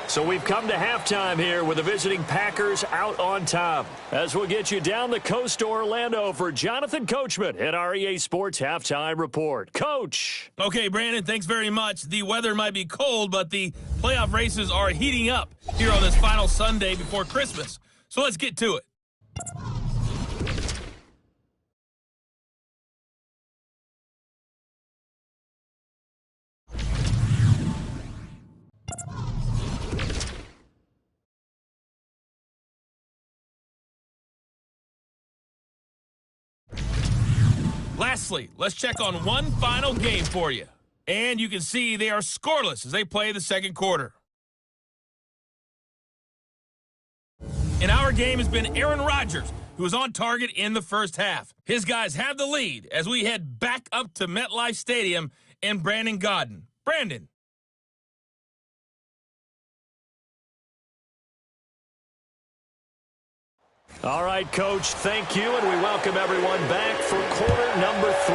So we've come to halftime here with the visiting Packers out on top. As we'll get you down the coast to Orlando for Jonathan Coachman at our EA Sports Halftime Report. Coach. Okay, Brandon, thanks very much. The weather might be cold, but the playoff races are heating up here on this final Sunday before Christmas. So let's get to it. Lastly, let's check on one final game for you. And you can see they are scoreless as they play the second quarter. In our game has been Aaron Rodgers, who was on target in the first half. His guys have the lead as we head back up to MetLife Stadium and Brandon Gaudin. Brandon. All right, Coach, thank you, and we welcome everyone back for quarter number 3.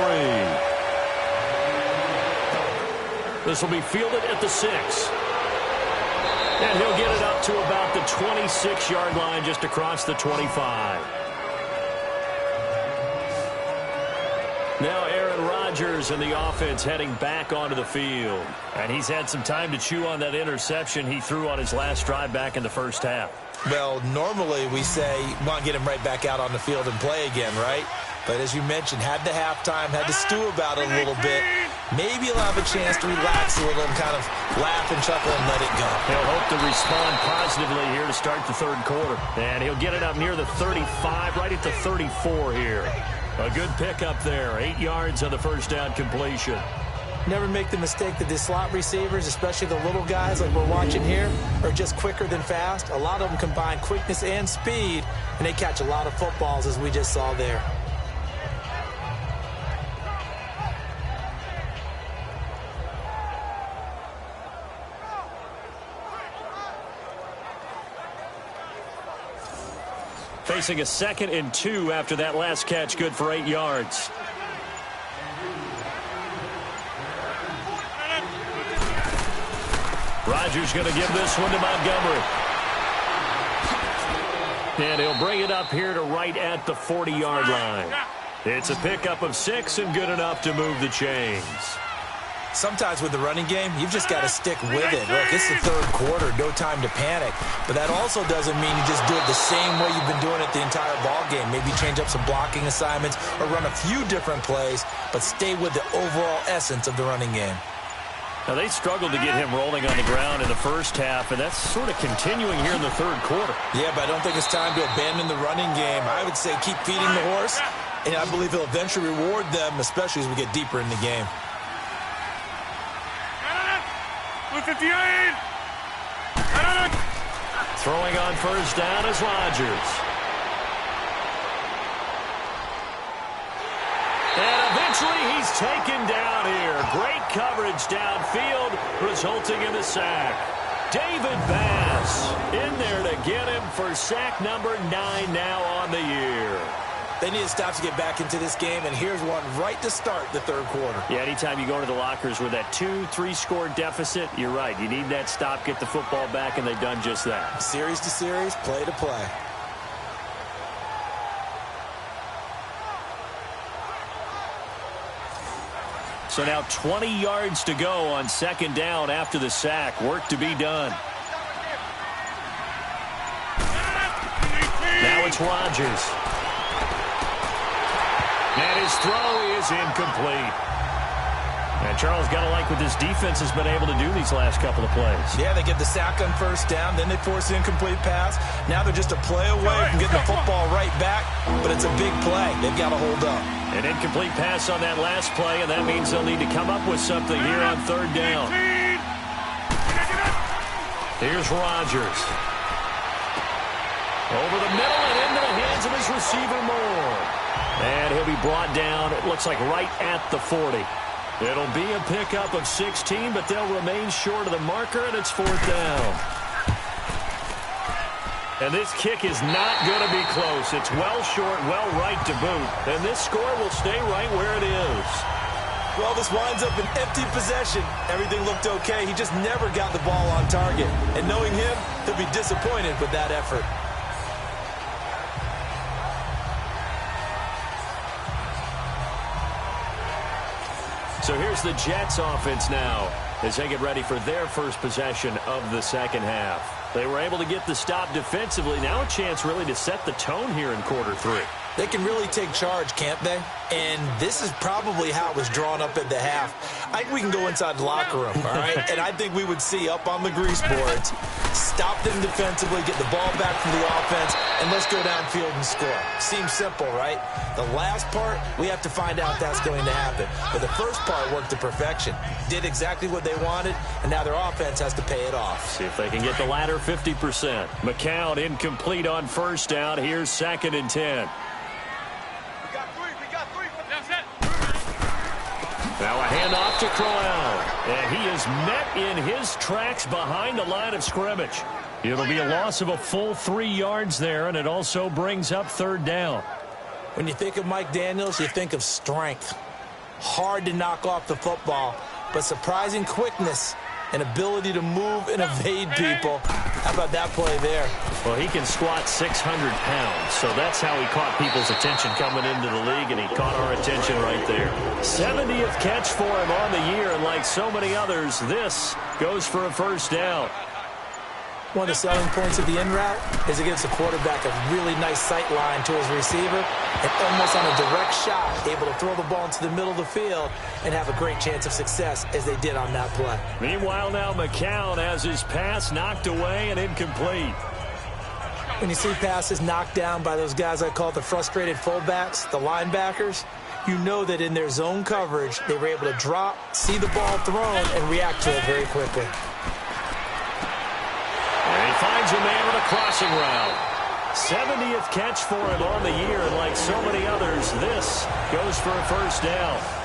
This will be fielded at the 6. And he'll get it up to about the 26-yard line, just across the 25. Now Aaron Rodgers and the offense heading back onto the field. And he's had some time to chew on that interception he threw on his last drive back in the first half. Well, normally we say, want to get him right back out on the field and play again, right? But as you mentioned, had the halftime, had to stew about it a little bit. Maybe he'll have a chance to relax a little and kind of laugh and chuckle and let it go. He'll hope to respond positively here to start the third quarter. And he'll get it up near the 35, right at the 34 here. A good pickup there, 8 yards on the first down completion. Never make the mistake that the slot receivers, especially the little guys like we're watching here, are just quicker than fast. A lot of them combine quickness and speed, and they catch a lot of footballs, as we just saw there. Facing a 2nd and 2 after that last catch, good for 8 yards. Rodgers going to give this one to Montgomery. And he'll bring it up here to right at the 40-yard line. It's a pickup of 6 and good enough to move the chains. Sometimes with the running game, you've just got to stick with it. Look, it's the third quarter, no time to panic. But that also doesn't mean you just do it the same way you've been doing it the entire ball game. Maybe change up some blocking assignments or run a few different plays, but stay with the overall essence of the running game. Now, they struggled to get him rolling on the ground in the first half, and that's sort of continuing here in the third quarter. Yeah, but I don't think it's time to abandon the running game. I would say keep feeding the horse, and I believe he'll eventually reward them, especially as we get deeper in the game. 58. Throwing on first down is Rodgers. And eventually he's taken down here. Great coverage downfield, resulting in the sack. David Bass in there to get him for sack number 9 now on the year. They need to stop to get back into this game, and here's one right to start the third quarter. Yeah, anytime you go into the lockers with that 2-3 score deficit, you're right. You need that stop, get the football back, and they've done just that. Series to series, play to play. So now 20 yards to go on second down after the sack. Work to be done. Now it's Rodgers. And his throw is incomplete. And Charles, got to like what this defense has been able to do these last couple of plays. Yeah, they get the sack on first down, then they force the incomplete pass. Now they're just a play away from getting the football right back, but it's a big play. They've got to hold up. An incomplete pass on that last play, and that means they'll need to come up with something here on third down. Here's Rodgers. Over the middle and into the hands of his receiver Moore. And he'll be brought down, it looks like right at the 40. It'll be a pickup of 16, but they'll remain short of the marker, and it's fourth down. And this kick is not going to be close. It's well short, well right to boot. And this score will stay right where it is. Well, this winds up an empty possession. Everything looked okay. He just never got the ball on target. And knowing him, he'll be disappointed with that effort. So here's the Jets offense now as they get ready for their first possession of the second half. They were able to get the stop defensively. Now a chance really to set the tone here in quarter three. They can really take charge, can't they? And this is probably how it was drawn up at the half. I think we can go inside the locker room, all right? And I think we would see up on the grease boards, stop them defensively, get the ball back from the offense, and let's go downfield and score. Seems simple, right? The last part, we have to find out that's going to happen. But the first part worked to perfection. Did exactly what they wanted, and now their offense has to pay it off. See if they can get the latter 50%. McCown incomplete on first down. Here's 2nd and 10. Now a handoff to Crowell, and he is met in his tracks behind the line of scrimmage. It'll be a loss of a full 3 yards there, and it also brings up 3rd down. When you think of Mike Daniels, you think of strength. Hard to knock off the football, but surprising quickness and ability to move and evade people. How about that play there? Well, he can squat 600 pounds, so that's how he caught people's attention coming into the league, and he caught our attention right there. 70th catch for him on the year, and like so many others, this goes for a 1st down. One of the selling points of the in route is it gives the quarterback a really nice sight line to his receiver and almost on a direct shot able to throw the ball into the middle of the field and have a great chance of success as they did on that play. Meanwhile, now McCown has his pass knocked away and incomplete. When you see passes knocked down by those guys I call the frustrated fullbacks, the linebackers, you know that in their zone coverage, they were able to drop, see the ball thrown, and react to it very quickly. And he finds a man on a crossing route. 70th catch for him on the year, and like so many others, this goes for a 1st down.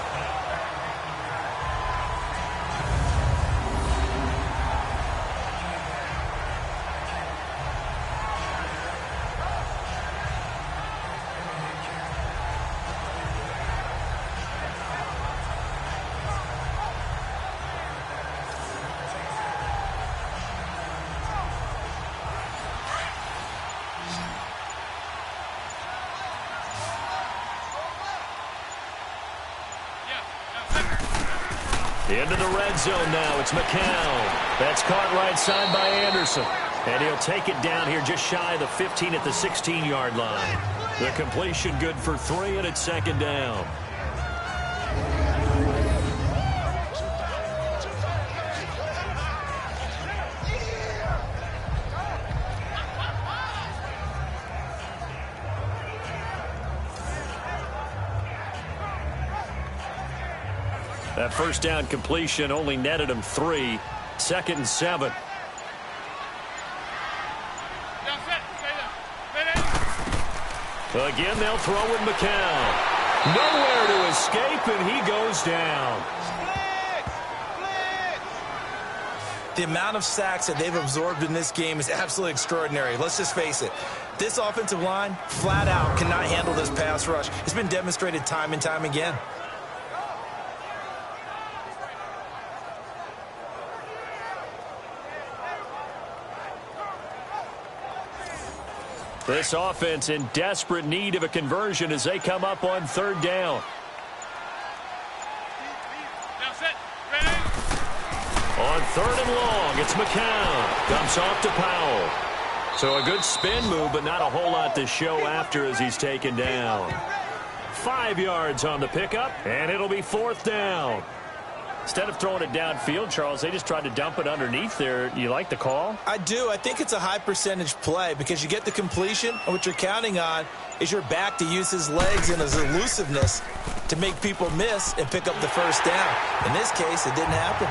Into the red zone now. It's McCown. That's caught right side by Anderson. And he'll take it down here just shy of the 15 at the 16-yard line. The completion good for 3, and it's 2nd down. That 1st down completion only netted him 3. 2nd and 7. Again, they'll throw with McCown. Nowhere to escape, and he goes down. The amount of sacks that they've absorbed in this game is absolutely extraordinary. Let's just face it. This offensive line, flat out, cannot handle this pass rush. It's been demonstrated time and time again. This offense in desperate need of a conversion as they come up on 3rd down. On 3rd and long, it's McCown. Dumps off to Powell. So a good spin move, but not a whole lot to show after as he's taken down. 5 yards on the pickup, and it'll be 4th down. Instead of throwing it downfield, Charles, they just tried to dump it underneath there. You like the call? I do. I think it's a high percentage play because you get the completion, and what you're counting on is your back to use his legs and his elusiveness to make people miss and pick up the 1st down. In this case, it didn't happen.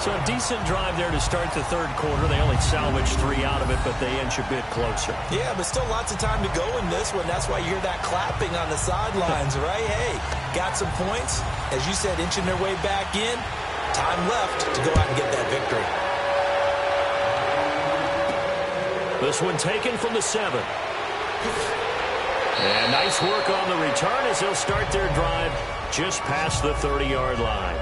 So a decent drive there to start the 3rd quarter. They only salvaged 3 out of it, but they inch a bit closer. Yeah, but still lots of time to go in this one. That's why you hear that clapping on the sidelines, right? Hey, got some points. As you said, inching their way back in. Time left to go out and get that victory. This one taken from the 7. And nice work on the return as they'll start their drive just past the 30-yard line.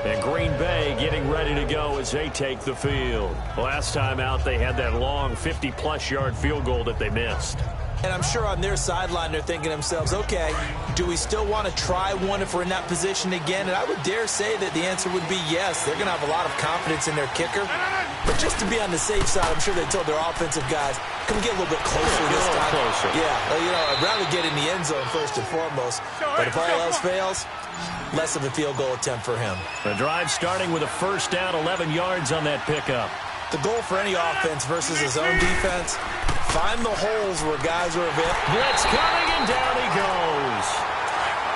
And Green Bay getting ready to go as they take the field. Last time out, they had that long 50-plus yard field goal that they missed. And I'm sure on their sideline they're thinking to themselves, okay, do we still want to try one if we're in that position again? And I would dare say that the answer would be yes. They're going to have a lot of confidence in their kicker. But just to be on the safe side, I'm sure they told their offensive guys, can we get a little bit closer this time? Closer. Yeah, well, you know, I'd rather get in the end zone first and foremost. But if all else fails, less of a field goal attempt for him. The drive starting with a first down, 11 yards on that pickup. The goal for any offense versus his own defense, find the holes where guys are available. Blitz coming, and down he goes.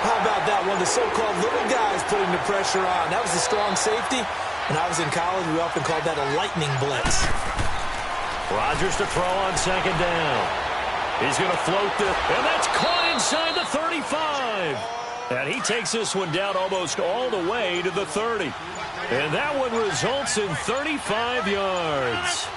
How about that? One of the so-called little guys putting the pressure on. That was a strong safety. When I was in college, we often called that a lightning blitz. Rodgers to throw on second down. He's going to float this, and that's caught inside the 35. And he takes this one down almost all the way to the 30. And that one results in 35 yards.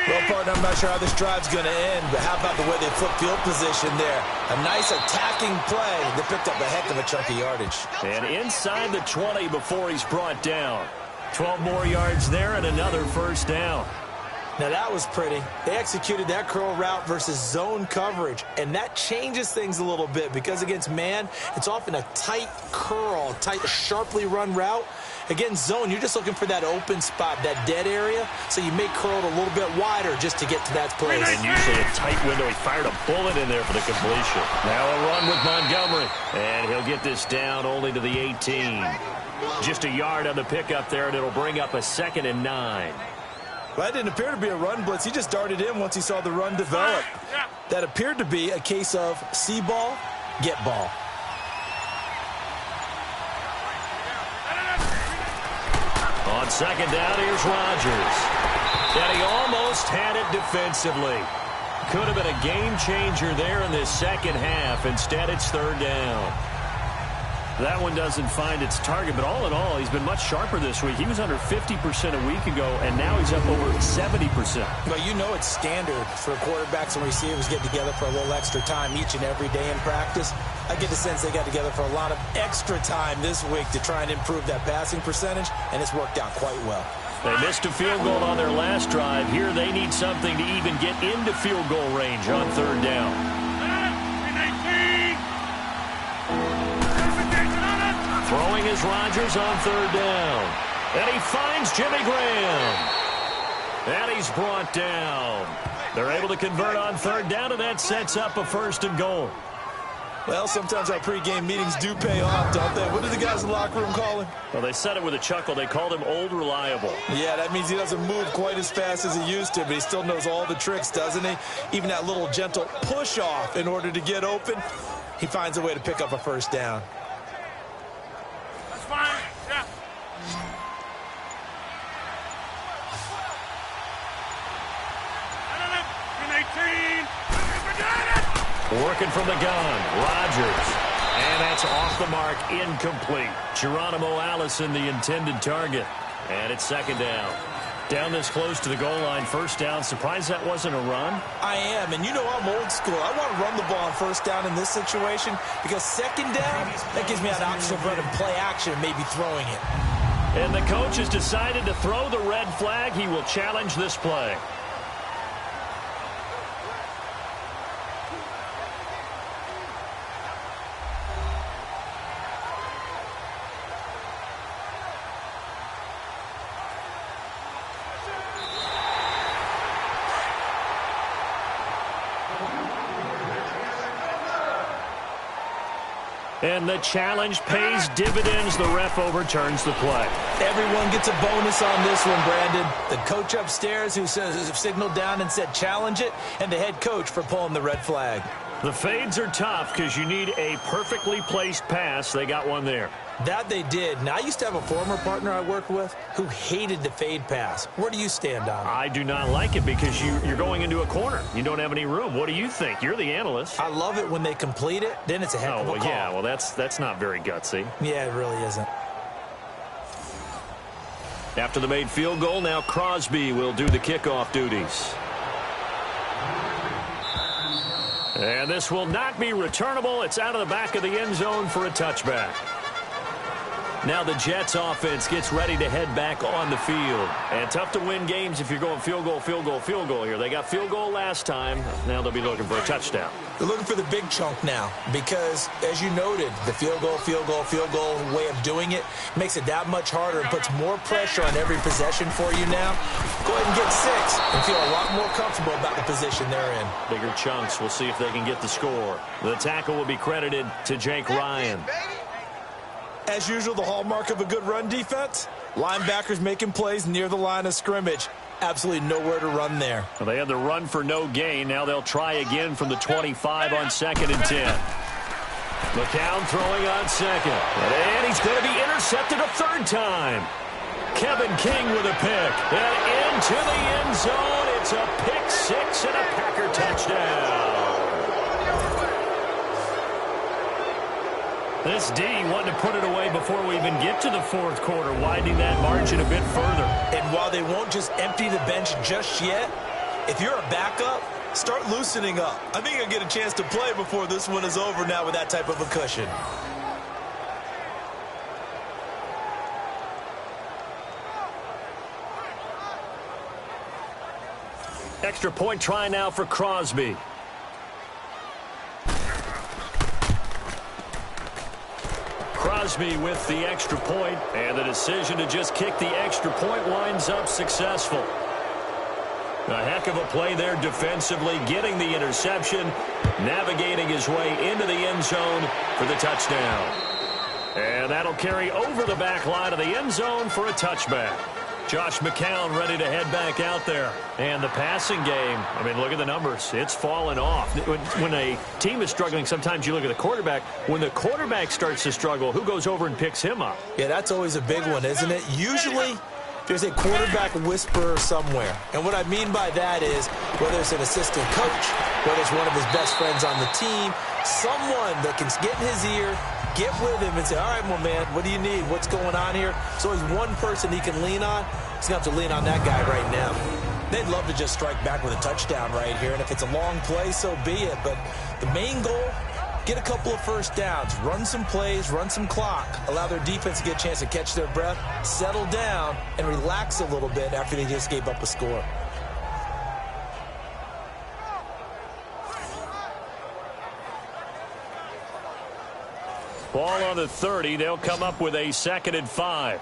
Well, partner, I'm not sure how this drive's going to end, but how about the way they flip field position there? A nice attacking play. They picked up a heck of a chunk of yardage. And inside the 20 before he's brought down. 12 more yards there and another first down. Now, that was pretty. They executed that curl route versus zone coverage, and that changes things a little bit because against man, it's often a tight curl, tight, sharply run route. Against zone, you're just looking for that open spot, that dead area, so you may curl it a little bit wider just to get to that place. And usually a tight window. He fired a bullet in there for the completion. Now a run with Montgomery, and he'll get this down only to the 18. Just a yard on the pickup there, and it'll bring up a 2nd and 9. Well, that didn't appear to be a run blitz. He just darted in once he saw the run develop. That appeared to be a case of see ball, get ball. On second down, here's Rodgers. And he almost had it defensively. Could have been a game changer there in this second half. Instead, it's third down. That one doesn't find its target, but all in all, he's been much sharper this week. He was under 50% a week ago, and now he's up over 70%. Well, you know it's standard for quarterbacks and receivers get together for a little extra time each and every day in practice. I get the sense they got together for a lot of extra time this week to try and improve that passing percentage, and it's worked out quite well. They missed a field goal on their last drive. Here they need something to even get into field goal range on third down. Throwing is Rodgers on third down. And he finds Jimmy Graham. And he's brought down. They're able to convert on third down, and that sets up a 1st and goal. Well, sometimes our pregame meetings do pay off, don't they? What do the guys in the locker room call him? Well, they said it with a chuckle. They called him Old Reliable. Yeah, that means he doesn't move quite as fast as he used to, but he still knows all the tricks, doesn't he? Even that little gentle push-off in order to get open. He finds a way to pick up a 1st down. Working from the gun, Rodgers. And that's off the mark, incomplete. Geronimo Allison, the intended target. And it's 2nd down. Down this close to the goal line, 1st down. Surprised that wasn't a run? I am, and you know I'm old school. I want to run the ball on 1st down in this situation because 2nd down, that gives me an option of running play action and maybe throwing it. And the coach has decided to throw the red flag. He will challenge this play. And the challenge pays dividends. The ref overturns the play. Everyone gets a bonus on this one, Brandon. The coach upstairs who says signaled down and said challenge it, and the head coach for pulling the red flag. The fades are tough because you need a perfectly placed pass. They got one there. That they did. Now, I used to have a former partner I worked with who hated the fade pass. Where do you stand on it? I do not like it because you're going into a corner. You don't have any room. What do you think? You're the analyst. I love it when they complete it. Then it's a heck of a call. Yeah, well, that's not very gutsy. Yeah, it really isn't. After the made field goal, now Crosby will do the kickoff duties. And this will not be returnable. It's out of the back of the end zone for a touchback. Now the Jets offense gets ready to head back on the field. And tough to win games if you're going field goal, field goal, field goal here. They got field goal last time. Now they'll be looking for a touchdown. They're looking for the big chunk now because, as you noted, the field goal way of doing it makes it that much harder and puts more pressure on every possession for you now. Go ahead and get 6 and feel a lot more comfortable about the position they're in. Bigger chunks. We'll see if they can get the score. The tackle will be credited to Jake Ryan. As usual, the hallmark of a good run defense, linebackers making plays near the line of scrimmage. Absolutely nowhere to run there. Well, they had the run for no gain. Now they'll try again from the 25 on 2nd and 10. McCown throwing on 2nd. And he's going to be intercepted a 3rd time. Kevin King with a pick. And into the end zone. It's a pick 6 and a Packer touchdown. This D wanted to put it away before we even get to the 4th quarter, widening that margin a bit further. And while they won't just empty the bench just yet, if you're a backup, start loosening up. I think I'll get a chance to play before this one is over now with that type of a cushion. Extra point try now for Crosby. Crosby with the extra point, and the decision to just kick the extra point winds up successful. A heck of a play there defensively, getting the interception, navigating his way into the end zone for the touchdown. And that'll carry over the back line of the end zone for a touchback. Josh McCown ready to head back out there. And the passing game, I mean, look at the numbers. It's fallen off. When a team is struggling, sometimes you look at the quarterback. When the quarterback starts to struggle, who goes over and picks him up? Yeah, that's always a big one, isn't it? Usually, there's a quarterback whisperer somewhere. And what I mean by that is, whether it's an assistant coach, whether it's one of his best friends on the team, someone that can get in his ear, get with him and say, all right, well, man, what do you need? What's going on here? So he's one person he can lean on. He's going to have to lean on that guy right now. They'd love to just strike back with a touchdown right here. And if it's a long play, so be it. But the main goal, get a couple of first downs, run some plays, run some clock, allow their defense to get a chance to catch their breath, settle down, and relax a little bit after they just gave up a score. Ball on the 30. They'll come up with a 2nd and 5.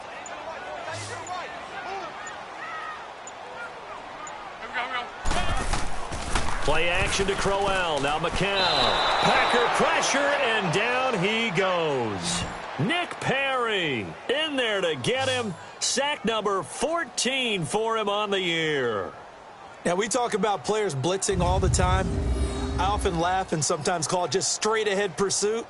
Play action to Crowell. Now McCown. Packer pressure, and down he goes. Nick Perry in there to get him. Sack number 14 for him on the year. Now, we talk about players blitzing all the time. I often laugh and sometimes call it just straight-ahead pursuit.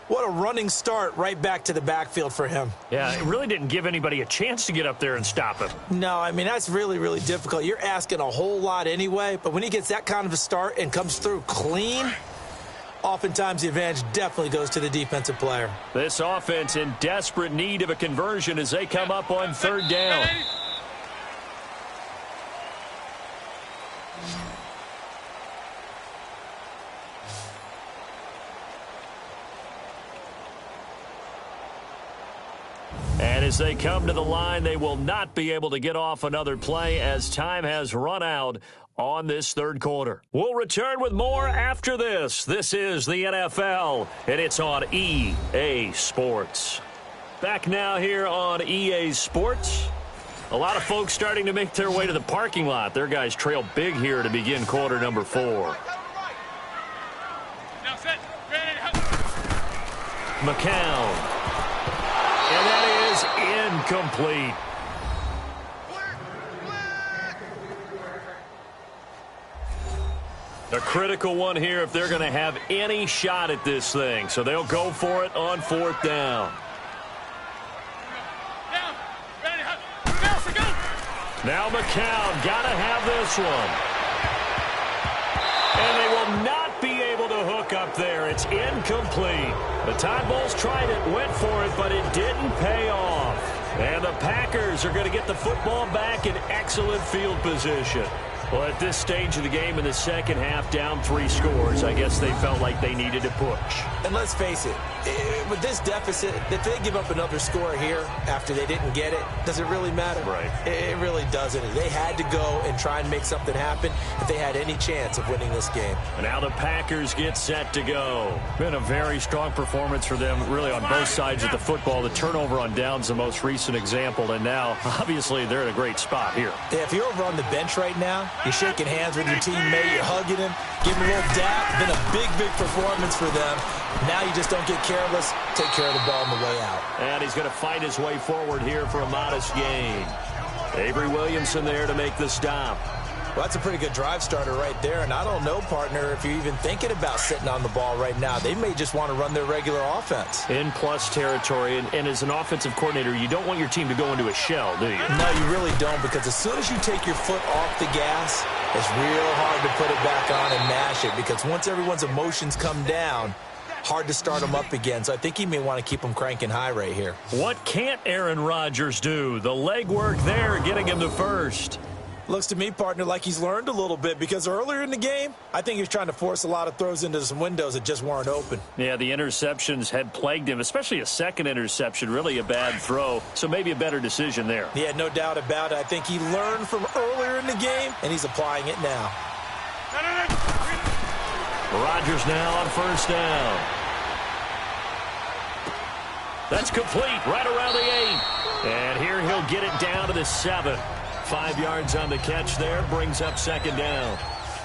What a running start right back to the backfield for him. Yeah, it really didn't give anybody a chance to get up there and stop him. No, I mean, that's really, really difficult. You're asking a whole lot anyway, but when he gets that kind of a start and comes through clean, oftentimes the advantage definitely goes to the defensive player. This offense in desperate need of a conversion as they come up on 3rd down. And as they come to the line, they will not be able to get off another play as time has run out on this 3rd quarter. We'll return with more after this. This is the NFL, and it's on EA Sports. Back now here on EA Sports. A lot of folks starting to make their way to the parking lot. Their guys trail big here to begin quarter number 4. McCown. And that is incomplete. A critical one here if they're going to have any shot at this thing. So they'll go for it on 4th down. Now McCown got to have this one. And they will not be able to hook up there. It's incomplete. The Tide Bulls tried it, went for it, but it didn't pay off. And the Packers are going to get the football back in excellent field position. Well, at this stage of the game in the second half, down 3 scores, I guess they felt like they needed to push. And let's face it, with this deficit, if they give up another score here after they didn't get it, does it really matter? Right. It really doesn't. They had to go and try and make something happen if they had any chance of winning this game. And now the Packers get set to go. Been a very strong performance for them, really, on both sides of the football. The turnover on downs, the most recent example, and now, obviously, they're in a great spot here. Yeah, if you're over on the bench right now, you're shaking hands with your teammate, you're hugging him, giving him a little dap. Been a big, big performance for them. Now you just don't get careless. Take care of the ball on the way out. And he's going to fight his way forward here for a modest gain. Avery Williamson there to make the stop. Well, that's a pretty good drive starter right there. And I don't know, partner, if you're even thinking about sitting on the ball right now. They may just want to run their regular offense. In plus territory. And as an offensive coordinator, you don't want your team to go into a shell, do you? No, you really don't, because as soon as you take your foot off the gas, it's real hard to put it back on and mash it, because once everyone's emotions come down, hard to start them up again. So I think he may want to keep them cranking high right here. What can't Aaron Rodgers do? The legwork there, getting him to first. Looks to me, partner, like he's learned a little bit, because earlier in the game, I think he was trying to force a lot of throws into some windows that just weren't open. Yeah, the interceptions had plagued him, especially a second interception, really a bad throw. So maybe a better decision there. Yeah, no doubt about it. I think he learned from earlier in the game, and he's applying it now. Rodgers now on first down. That's complete right around the 8. And here he'll get it down to the 7. 5 yards on the catch there, brings up second down.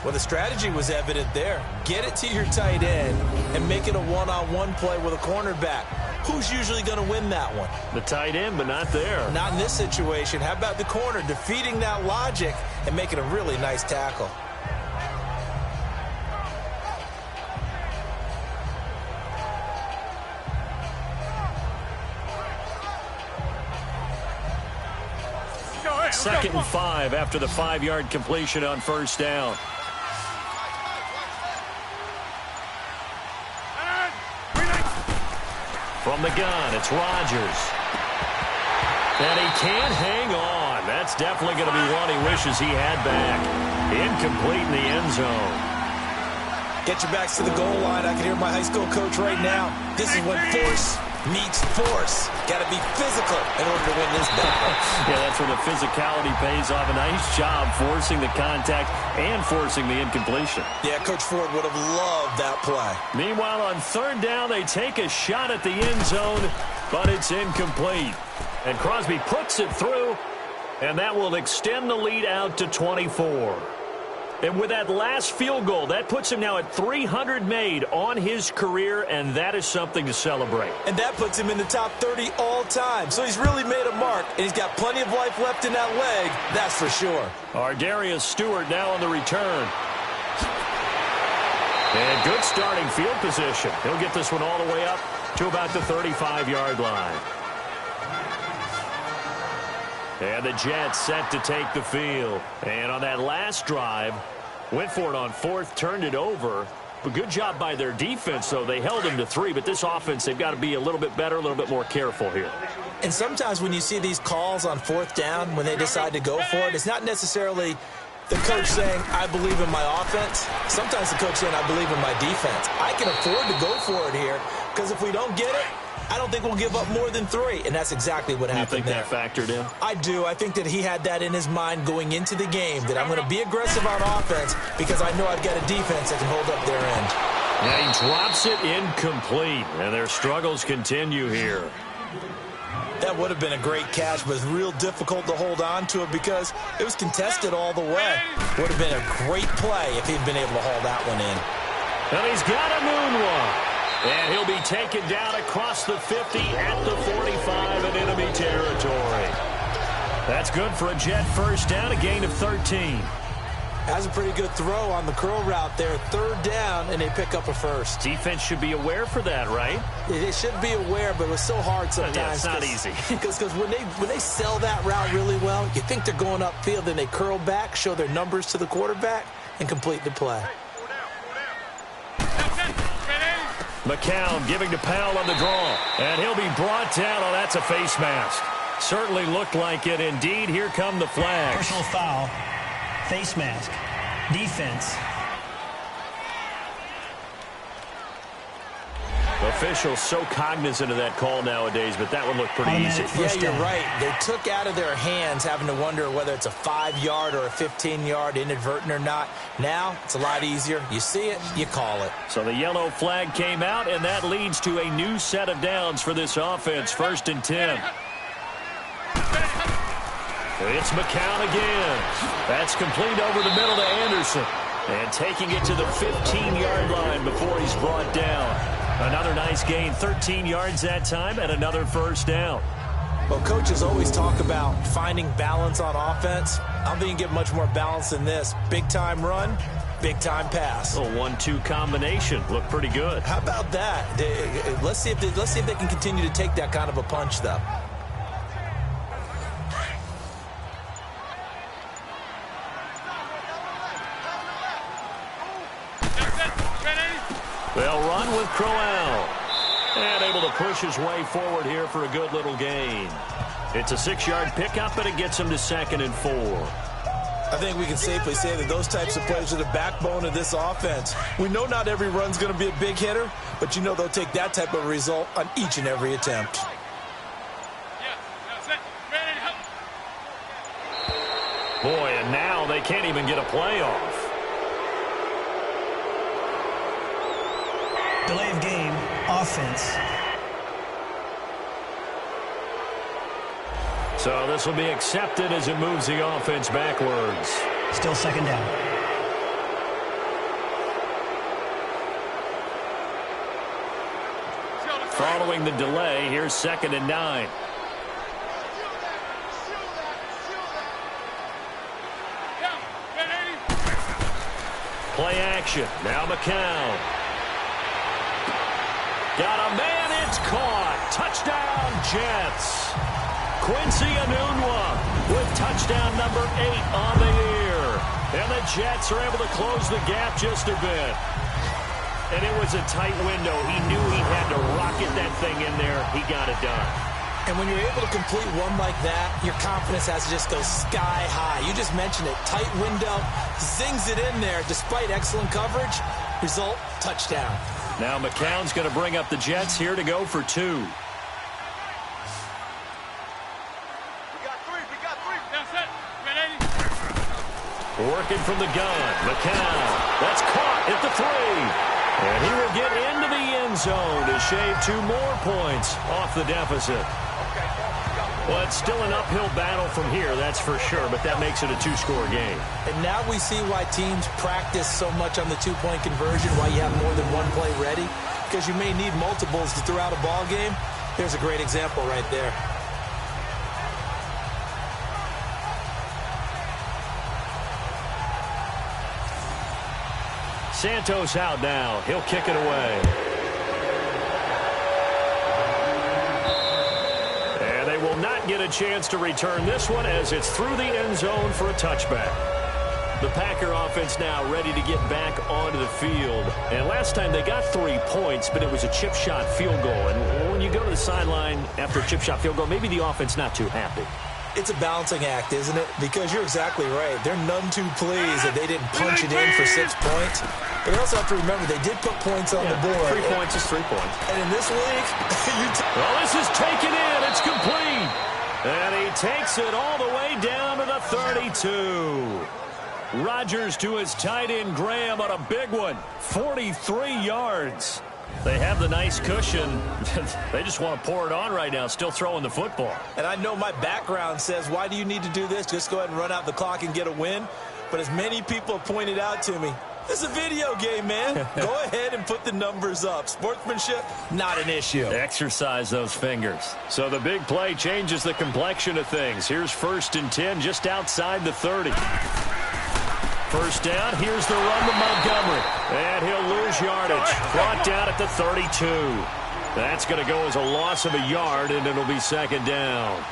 Well, the strategy was evident there. Get it to your tight end and make it a one-on-one play with a cornerback. Who's usually going to win that one? The tight end, but not there. Not in this situation. How about the corner defeating that logic and making a really nice tackle? Second and 5 after the 5-yard completion on first down. From the gun, it's Rodgers. And he can't hang on. That's definitely going to be one he wishes he had back. Incomplete in the end zone. Get your backs to the goal line. I can hear my high school coach right now. This is when force meets force. Got to be physical in order to win this battle. Yeah, that's where the physicality pays off. A nice job forcing the contact and forcing the incompletion. Yeah, Coach Ford would have loved that play. Meanwhile, on third down, they take a shot at the end zone, but it's incomplete. And Crosby puts it through, and that will extend the lead out to 24. And with that last field goal, that puts him now at 300 made on his career, and that is something to celebrate. And that puts him in the top 30 all time. So he's really made a mark, and he's got plenty of life left in that leg, that's for sure. Ardarius Stewart now on the return. And good starting field position. He'll get this one all the way up to about the 35-yard line. And the Jets set to take the field. And on that last drive, went for it on fourth, turned it over. But good job by their defense, though. They held them to 3, but this offense, they've got to be a little bit better, a little bit more careful here. And sometimes when you see these calls on fourth down, when they decide to go for it, it's not necessarily the coach saying, I believe in my offense. Sometimes the coach saying, I believe in my defense. I can afford to go for it here, because if we don't get it, I don't think we'll give up more than 3, and that's exactly what happened there. You think that factored in? I do. I think that he had that in his mind going into the game, that I'm going to be aggressive on offense because I know I've got a defense that can hold up their end. Yeah, he drops it incomplete, and their struggles continue here. That would have been a great catch, but it's real difficult to hold on to it because it was contested all the way. Would have been a great play if he'd been able to haul that one in. And he's got a moonwalk. And he'll be taken down across the 50 at the 45 in enemy territory. That's good for a Jet first down, a gain of 13. That's a pretty good throw on the curl route there. Third down, and they pick up a first. Defense should be aware for that, right? They should be aware, but it's so hard sometimes. Yeah, it's not easy. Because when they sell that route really well, you think they're going upfield, then they curl back, show their numbers to the quarterback, and complete the play. McCown giving to Powell on the draw. And he'll be brought down. Oh, that's a face mask. Certainly looked like it. Indeed, here come the flags. Personal foul. Face mask. Defense. Officials so cognizant of that call nowadays, but that one looked pretty easy. Yeah, you're right. They took out of their hands having to wonder whether it's a 5-yard or a 15-yard, inadvertent or not. Now, it's a lot easier. You see it, you call it. So the yellow flag came out, and that leads to a new set of downs for this offense. 1st and 10. It's McCown again. That's complete over the middle to Anderson. And taking it to the 15-yard line before he's brought down. Another nice gain, 13 yards that time, and another 1st down. Well, coaches always talk about finding balance on offense. I don't think you get much more balance than this. Big-time run, big-time pass. A 1-2 combination. Looked pretty good. How about that? Let's see if they can continue to take that kind of a punch, though. They'll run with Crowell. And able to push his way forward here for a good little gain. It's a 6-yard pickup, but it gets him to 2nd and 4. I think we can safely say that those types of plays are the backbone of this offense. We know not every run's going to be a big hitter, but you know they'll take that type of result on each and every attempt. Boy, and now they can't even get a play off. Delay of game. Offense. So this will be accepted as it moves the offense backwards. Still 2nd down. Following the delay, here's 2nd and 9. Play action. Now McCown. Got a man. It's caught. Touchdown, Jets. Quincy Enunwa with touchdown number 8 on the year. And the Jets are able to close the gap just a bit. And it was a tight window. He knew he had to rocket that thing in there. He got it done. And when you're able to complete one like that, your confidence has to just go sky high. You just mentioned it. Tight window, zings it in there despite excellent coverage. Result, touchdown. Now McCown's going to bring up the Jets here to go for 2. We got 3. That's it. Working from the gun. McCown. That's caught at the 3. And he will get into the end zone to shave 2 more points off the deficit. Well, it's still an uphill battle from here, that's for sure, but that makes it a 2-score game. And now we see why teams practice so much on the 2-point conversion, why you have more than one play ready, because you may need multiples to throw out a ball game. There's a great example right there. Santos out now. He'll kick it away. And they will not get a chance to return this one as it's through the end zone for a touchback. The Packer offense now ready to get back onto the field. And last time they got 3 points, but it was a chip shot field goal. And when you go to the sideline after a chip shot field goal, maybe the offense not too happy. It's a balancing act, isn't it? Because you're exactly right. They're none too pleased that they didn't punch it in for 6 points. But you also have to remember they did put points on the board. 3 points is 3 points. And in this league, well, this is taken in. It's complete. And he takes it all the way down to the 32. Rodgers to his tight end Graham on a big one. 43 yards. They have the nice cushion. They just want to pour it on right now, still throwing the football. And I know my background says, why do you need to do this? Just go ahead and run out the clock and get a win. But as many people have pointed out to me, this is a video game, man. Go ahead and put the numbers up. Sportsmanship, not an issue. Exercise those fingers. So the big play changes the complexion of things. Here's 1st and 10 just outside the 30. First down, here's the run to Montgomery. And he'll lose yardage. Brought down at the 32. That's going to go as a loss of a yard, and it'll be 2nd down.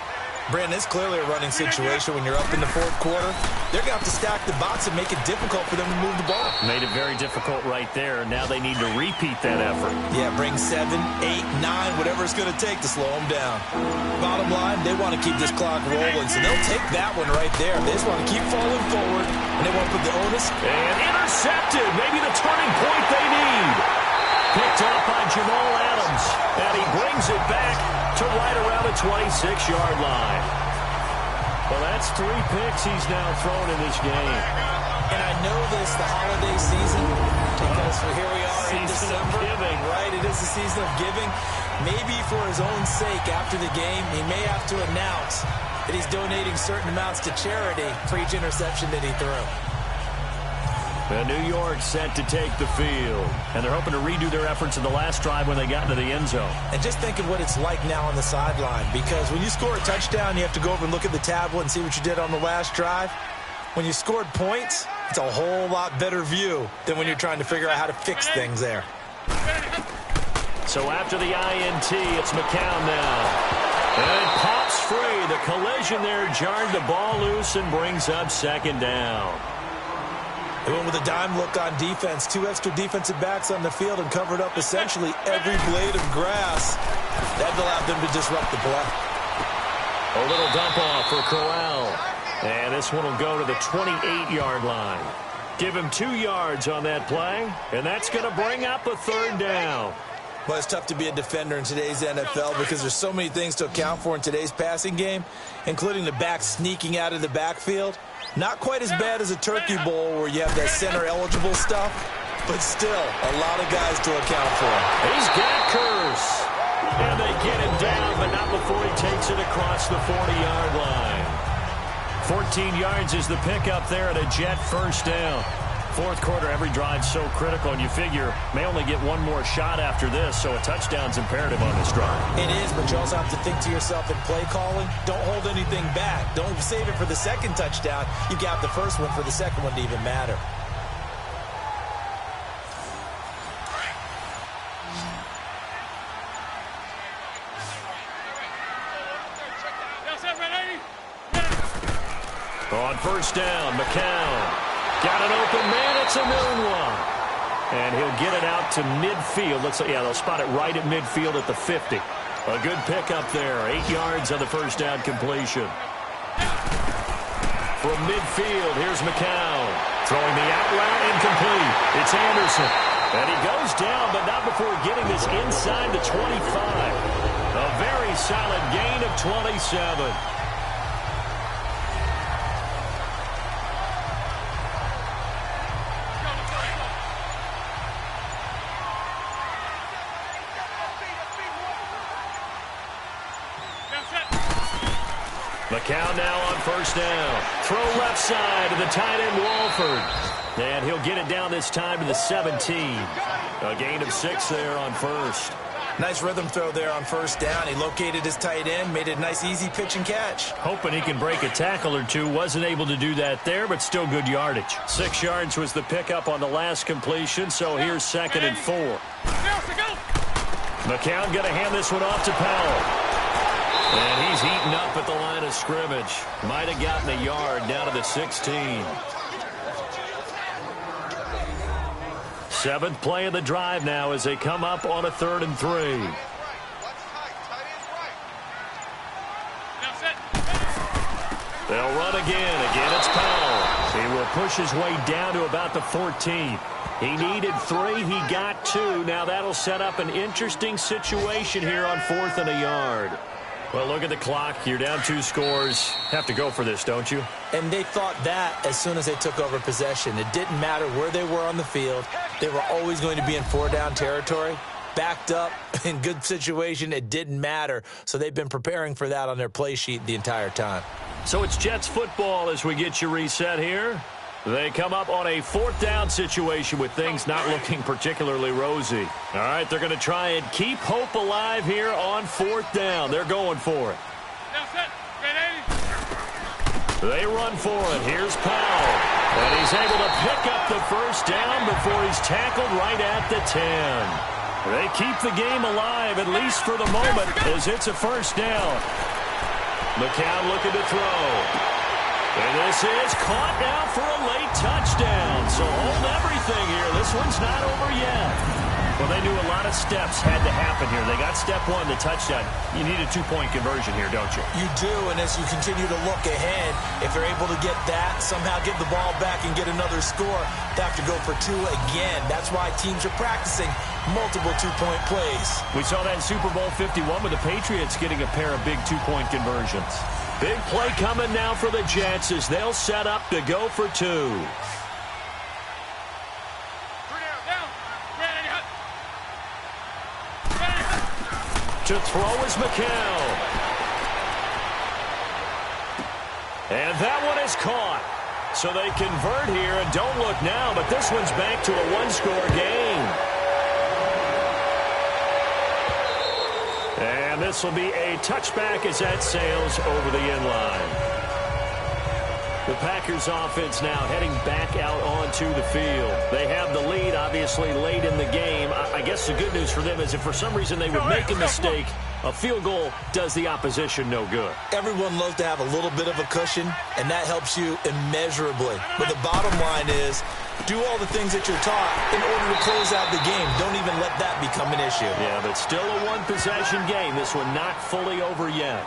Brandon, it's clearly a running situation when you're up in the fourth quarter. They're going to have to stack the box and make it difficult for them to move the ball. Made it very difficult right there. Now they need to repeat that effort. Yeah, bring 7, 8, 9, whatever it's going to take to slow them down. Bottom line, they want to keep this clock rolling, so they'll take that one right there. They just want to keep falling forward, and they want to put the onus. And intercepted. Maybe the turning point they need. Picked off by Jamal Adams, and he brings it back to right around the 26-yard line. Well, that's 3 picks he's now thrown in this game. And I know this, the holiday season, because here we are in Season of December. giving. Right, it is the season of giving. Maybe for his own sake, after the game, he may have to announce that he's donating certain amounts to charity for each interception that he threw. And New York set to take the field. And they're hoping to redo their efforts in the last drive when they got into the end zone. And just think of what it's like now on the sideline, because when you score a touchdown, you have to go over and look at the tablet and see what you did on the last drive. When you scored points, it's a whole lot better view than when you're trying to figure out how to fix things there. So after the INT, it's McCown now. And it pops free. The collision there jarred the ball loose and brings up second down. They went with a dime look on defense. 2 extra defensive backs on the field and covered up essentially every blade of grass. That allowed them to disrupt the play. A little dump off for Corral. And this one will go to the 28-yard line. Give him 2 yards on that play, and that's going to bring up a third down. Well, it's tough to be a defender in today's NFL because there's so many things to account for in today's passing game, including the back sneaking out of the backfield. Not quite as bad as a Turkey Bowl where you have that center-eligible stuff, but still a lot of guys to account for. He's got Curse. And they get him down, but not before he takes it across the 40-yard line. 14 yards is the pickup there at a Jet first down. Fourth quarter, every drive's so critical, and you figure may only get one more shot after this, so a touchdown's imperative on this drive. It is, but you also have to think to yourself in play calling, don't hold anything back. Don't save it for the second touchdown. You got the first one for the second one to even matter. On first down, McCown. Got an open man. It's a noon one. And he'll get it out to midfield. Looks like, yeah, they'll spot it right at midfield at the 50. A good pickup there. 8 yards on the first down completion. From midfield, here's McCown. Throwing the out route incomplete. It's Anderson. And he goes down, but not before getting this inside the 25. A very solid gain of 27. McCown now on first down. Throw left side to the tight end, Walford. And he'll get it down this time to the 17. A gain of 6 there on first. Nice rhythm throw there on first down. He located his tight end, made it a nice, easy pitch and catch. Hoping he can break a tackle or two. Wasn't able to do that there, but still good yardage. 6 yards was the pickup on the last completion, so here's 2nd and 4. McCown going to hand this one off to Powell. And he's eaten up at the line of scrimmage. Might have gotten a yard down to the 16. 7th play of the drive now as they come up on a 3rd and 3. They'll run again. Again, it's Powell. He will push his way down to about the 14. He needed 3. He got 2. Now that'll set up an interesting situation here on 4th and a yard. Well, look at the clock. You're down 2 scores. Have to go for this, don't you? And they thought that as soon as they took over possession. It didn't matter where they were on the field. They were always going to be in 4-down territory. Backed up, in good situation, it didn't matter. So they've been preparing for that on their play sheet the entire time. So it's Jets football as we get you reset here. They come up on a 4th down situation with things not looking particularly rosy. All right, they're going to try and keep hope alive here on 4th down. They're going for it. They run for it. Here's Powell. And he's able to pick up the first down before he's tackled right at the 10. They keep the game alive, at least for the moment, as it's a first down. McCown looking to throw. And this is caught now for a late touchdown. So hold everything here. This one's not over yet. Well, they knew a lot of steps had to happen here. They got step one, the touchdown. You need a two-point conversion here, don't you? You do, and as you continue to look ahead, if they're able to get that, somehow get the ball back and get another score, they have to go for two again. That's why teams are practicing multiple two-point plays. We saw that in Super Bowl 51 with the Patriots getting a pair of big two-point conversions. Big play coming now for the Jets as they'll set up to go for two. To throw is McCown. And that one is caught. So they convert here, and don't look now, but this one's back to a one-score game. And this will be a touchback as that sails over the end line. The Packers offense now heading back out onto the field. They have the lead, obviously, late in the game. I guess the good news for them is if for some reason they would make a mistake, a field goal does the opposition no good. Everyone loves to have a little bit of a cushion, and that helps you immeasurably. But the bottom line is, do all the things that you're taught in order to close out the game. Don't even let that become an issue. Yeah, but still a one-possession game. This one not fully over yet.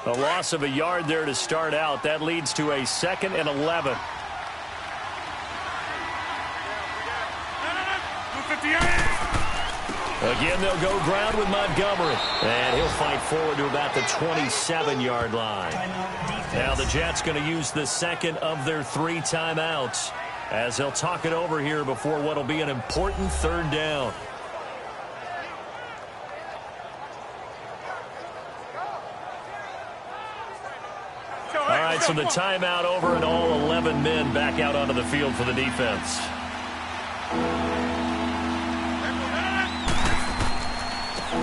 A loss of a yard there to start out. That leads to a 2nd and 11. Again, they'll go ground with Montgomery. And he'll fight forward to about the 27-yard line. Now the Jets going to use the second of their 3 timeouts as they'll talk it over here before what will be an important 3rd down. All right, so the timeout over and all 11 men back out onto the field for the defense.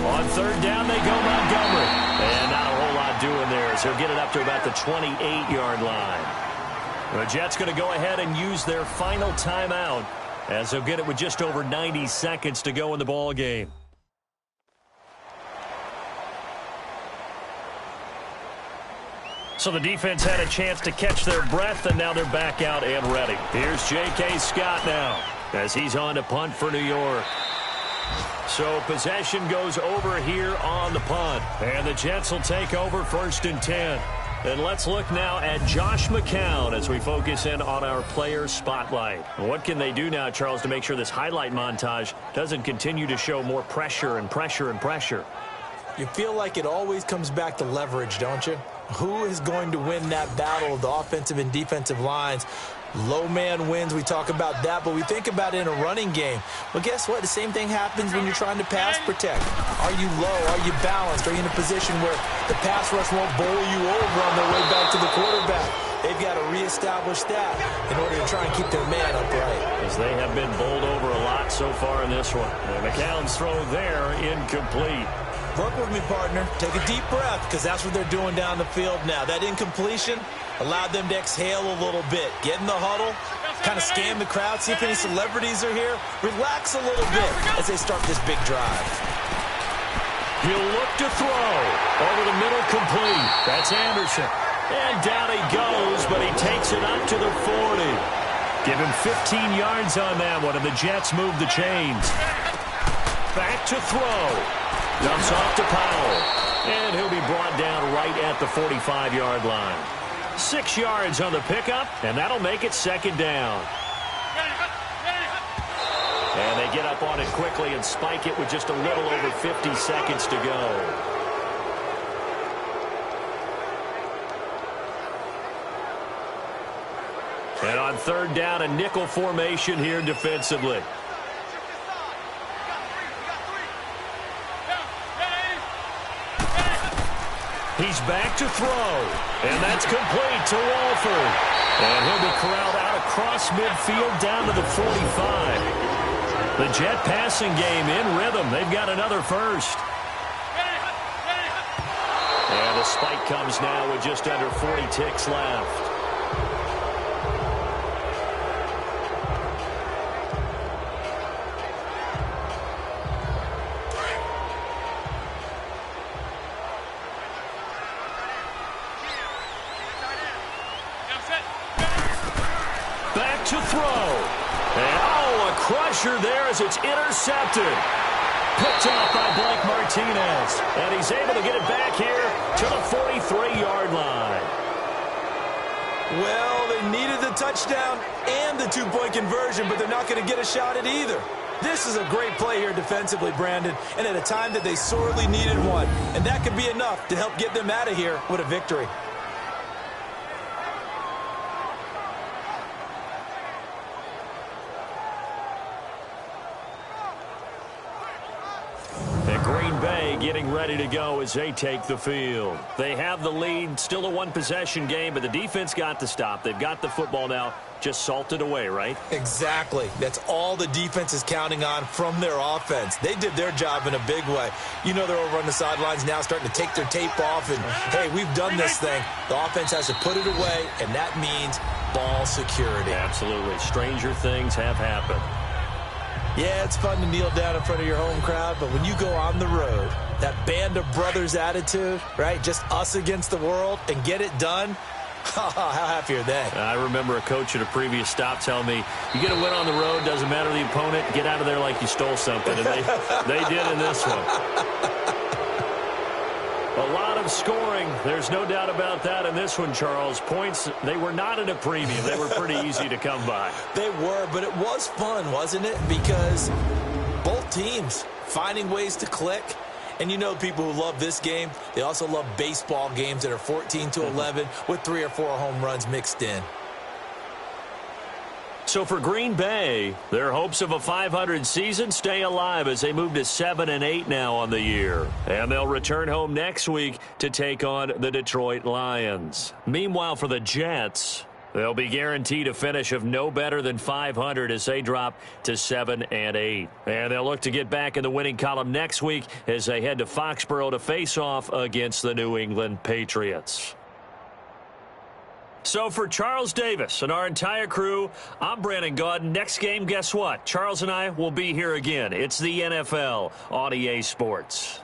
On 3rd down, they go Montgomery. And not a whole lot doing there as he'll get it up to about the 28-yard line. The Jets going to go ahead and use their final timeout as they'll get it with just over 90 seconds to go in the ball game. So the defense had a chance to catch their breath, and now they're back out and ready. Here's J.K. Scott now as he's on to punt for New York. So possession goes over here on the punt, and the Jets will take over 1st and 10. And let's look now at Josh McCown as we focus in on our player spotlight. What can they do now, Charles, to make sure this highlight montage doesn't continue to show more pressure and pressure and pressure? You feel like it always comes back to leverage, don't you? Who is going to win that battle of the offensive and defensive lines? Low man wins. We talk about that, but we think about it in a running game. Well, guess what? The same thing happens when you're trying to pass protect. Are you low? Are you balanced? Are you in a position where the pass rush won't bowl you over on their way back to the quarterback? They've got to reestablish that in order to try and keep their man upright. As they have been bowled over a lot so far in this one. And McCown's throw there, incomplete. Work with me, partner. Take a deep breath, because that's what they're doing down the field now. That incompletion allowed them to exhale a little bit. Get in the huddle, kind of scan the crowd, see if any celebrities are here. Relax a little bit as they start this big drive. He'll look to throw. Over the middle, complete. That's Anderson. And down he goes, but he takes it up to the 40. Give him 15 yards on that one, and the Jets move the chains. Back to throw. Dumps off to Powell. And he'll be brought down right at the 45-yard line. 6 yards on the pickup, and that'll make it 2nd down. And they get up on it quickly and spike it with just a little over 50 seconds to go. And on 3rd down, a nickel formation here defensively. He's back to throw, and that's complete to Walford. And he'll be corralled out across midfield down to the 45. The Jet passing game in rhythm. They've got another first. And the spike comes now with just under 40 ticks left. crusher there as it's intercepted. Picked off by Blake Martinez. And he's able to get it back here to the 43-yard line. Well, they needed the touchdown and the two-point conversion, but they're not going to get a shot at either. This is a great play here defensively, Brandon, and at a time that they sorely needed one. And that could be enough to help get them out of here with a victory. And Green Bay getting ready to go as they take the field. They have the lead, still a one-possession game, but the defense got to stop. They've got the football now, just salted away, right? Exactly. That's all the defense is counting on from their offense. They did their job in a big way. You know they're over on the sidelines now starting to take their tape off, and, hey, we've done this thing. The offense has to put it away, and that means ball security. Absolutely. Stranger things have happened. Yeah, it's fun to kneel down in front of your home crowd, but when you go on the road, that band of brothers attitude, right, just us against the world, and get it done, how happy are they? I remember a coach at a previous stop telling me, you get a win on the road, doesn't matter the opponent, get out of there like you stole something, and they did in this one. A lot of scoring. There's no doubt about that in this one, Charles. Points, they were not at a premium. They were pretty easy to come by. They were, but it was fun, wasn't it? Because both teams finding ways to click. And you know people who love this game, they also love baseball games that are 14-11 with 3 or 4 home runs mixed in. So for Green Bay, their hopes of a 500 season stay alive as they move to 7-8 now on the year. And they'll return home next week to take on the Detroit Lions. Meanwhile, for the Jets, they'll be guaranteed a finish of no better than 500 as they drop to 7-8. And they'll look to get back in the winning column next week as they head to Foxborough to face off against the New England Patriots. So for Charles Davis and our entire crew, I'm Brandon Gaudin. Next game, guess what? Charles and I will be here again. It's the NFL on EA Sports.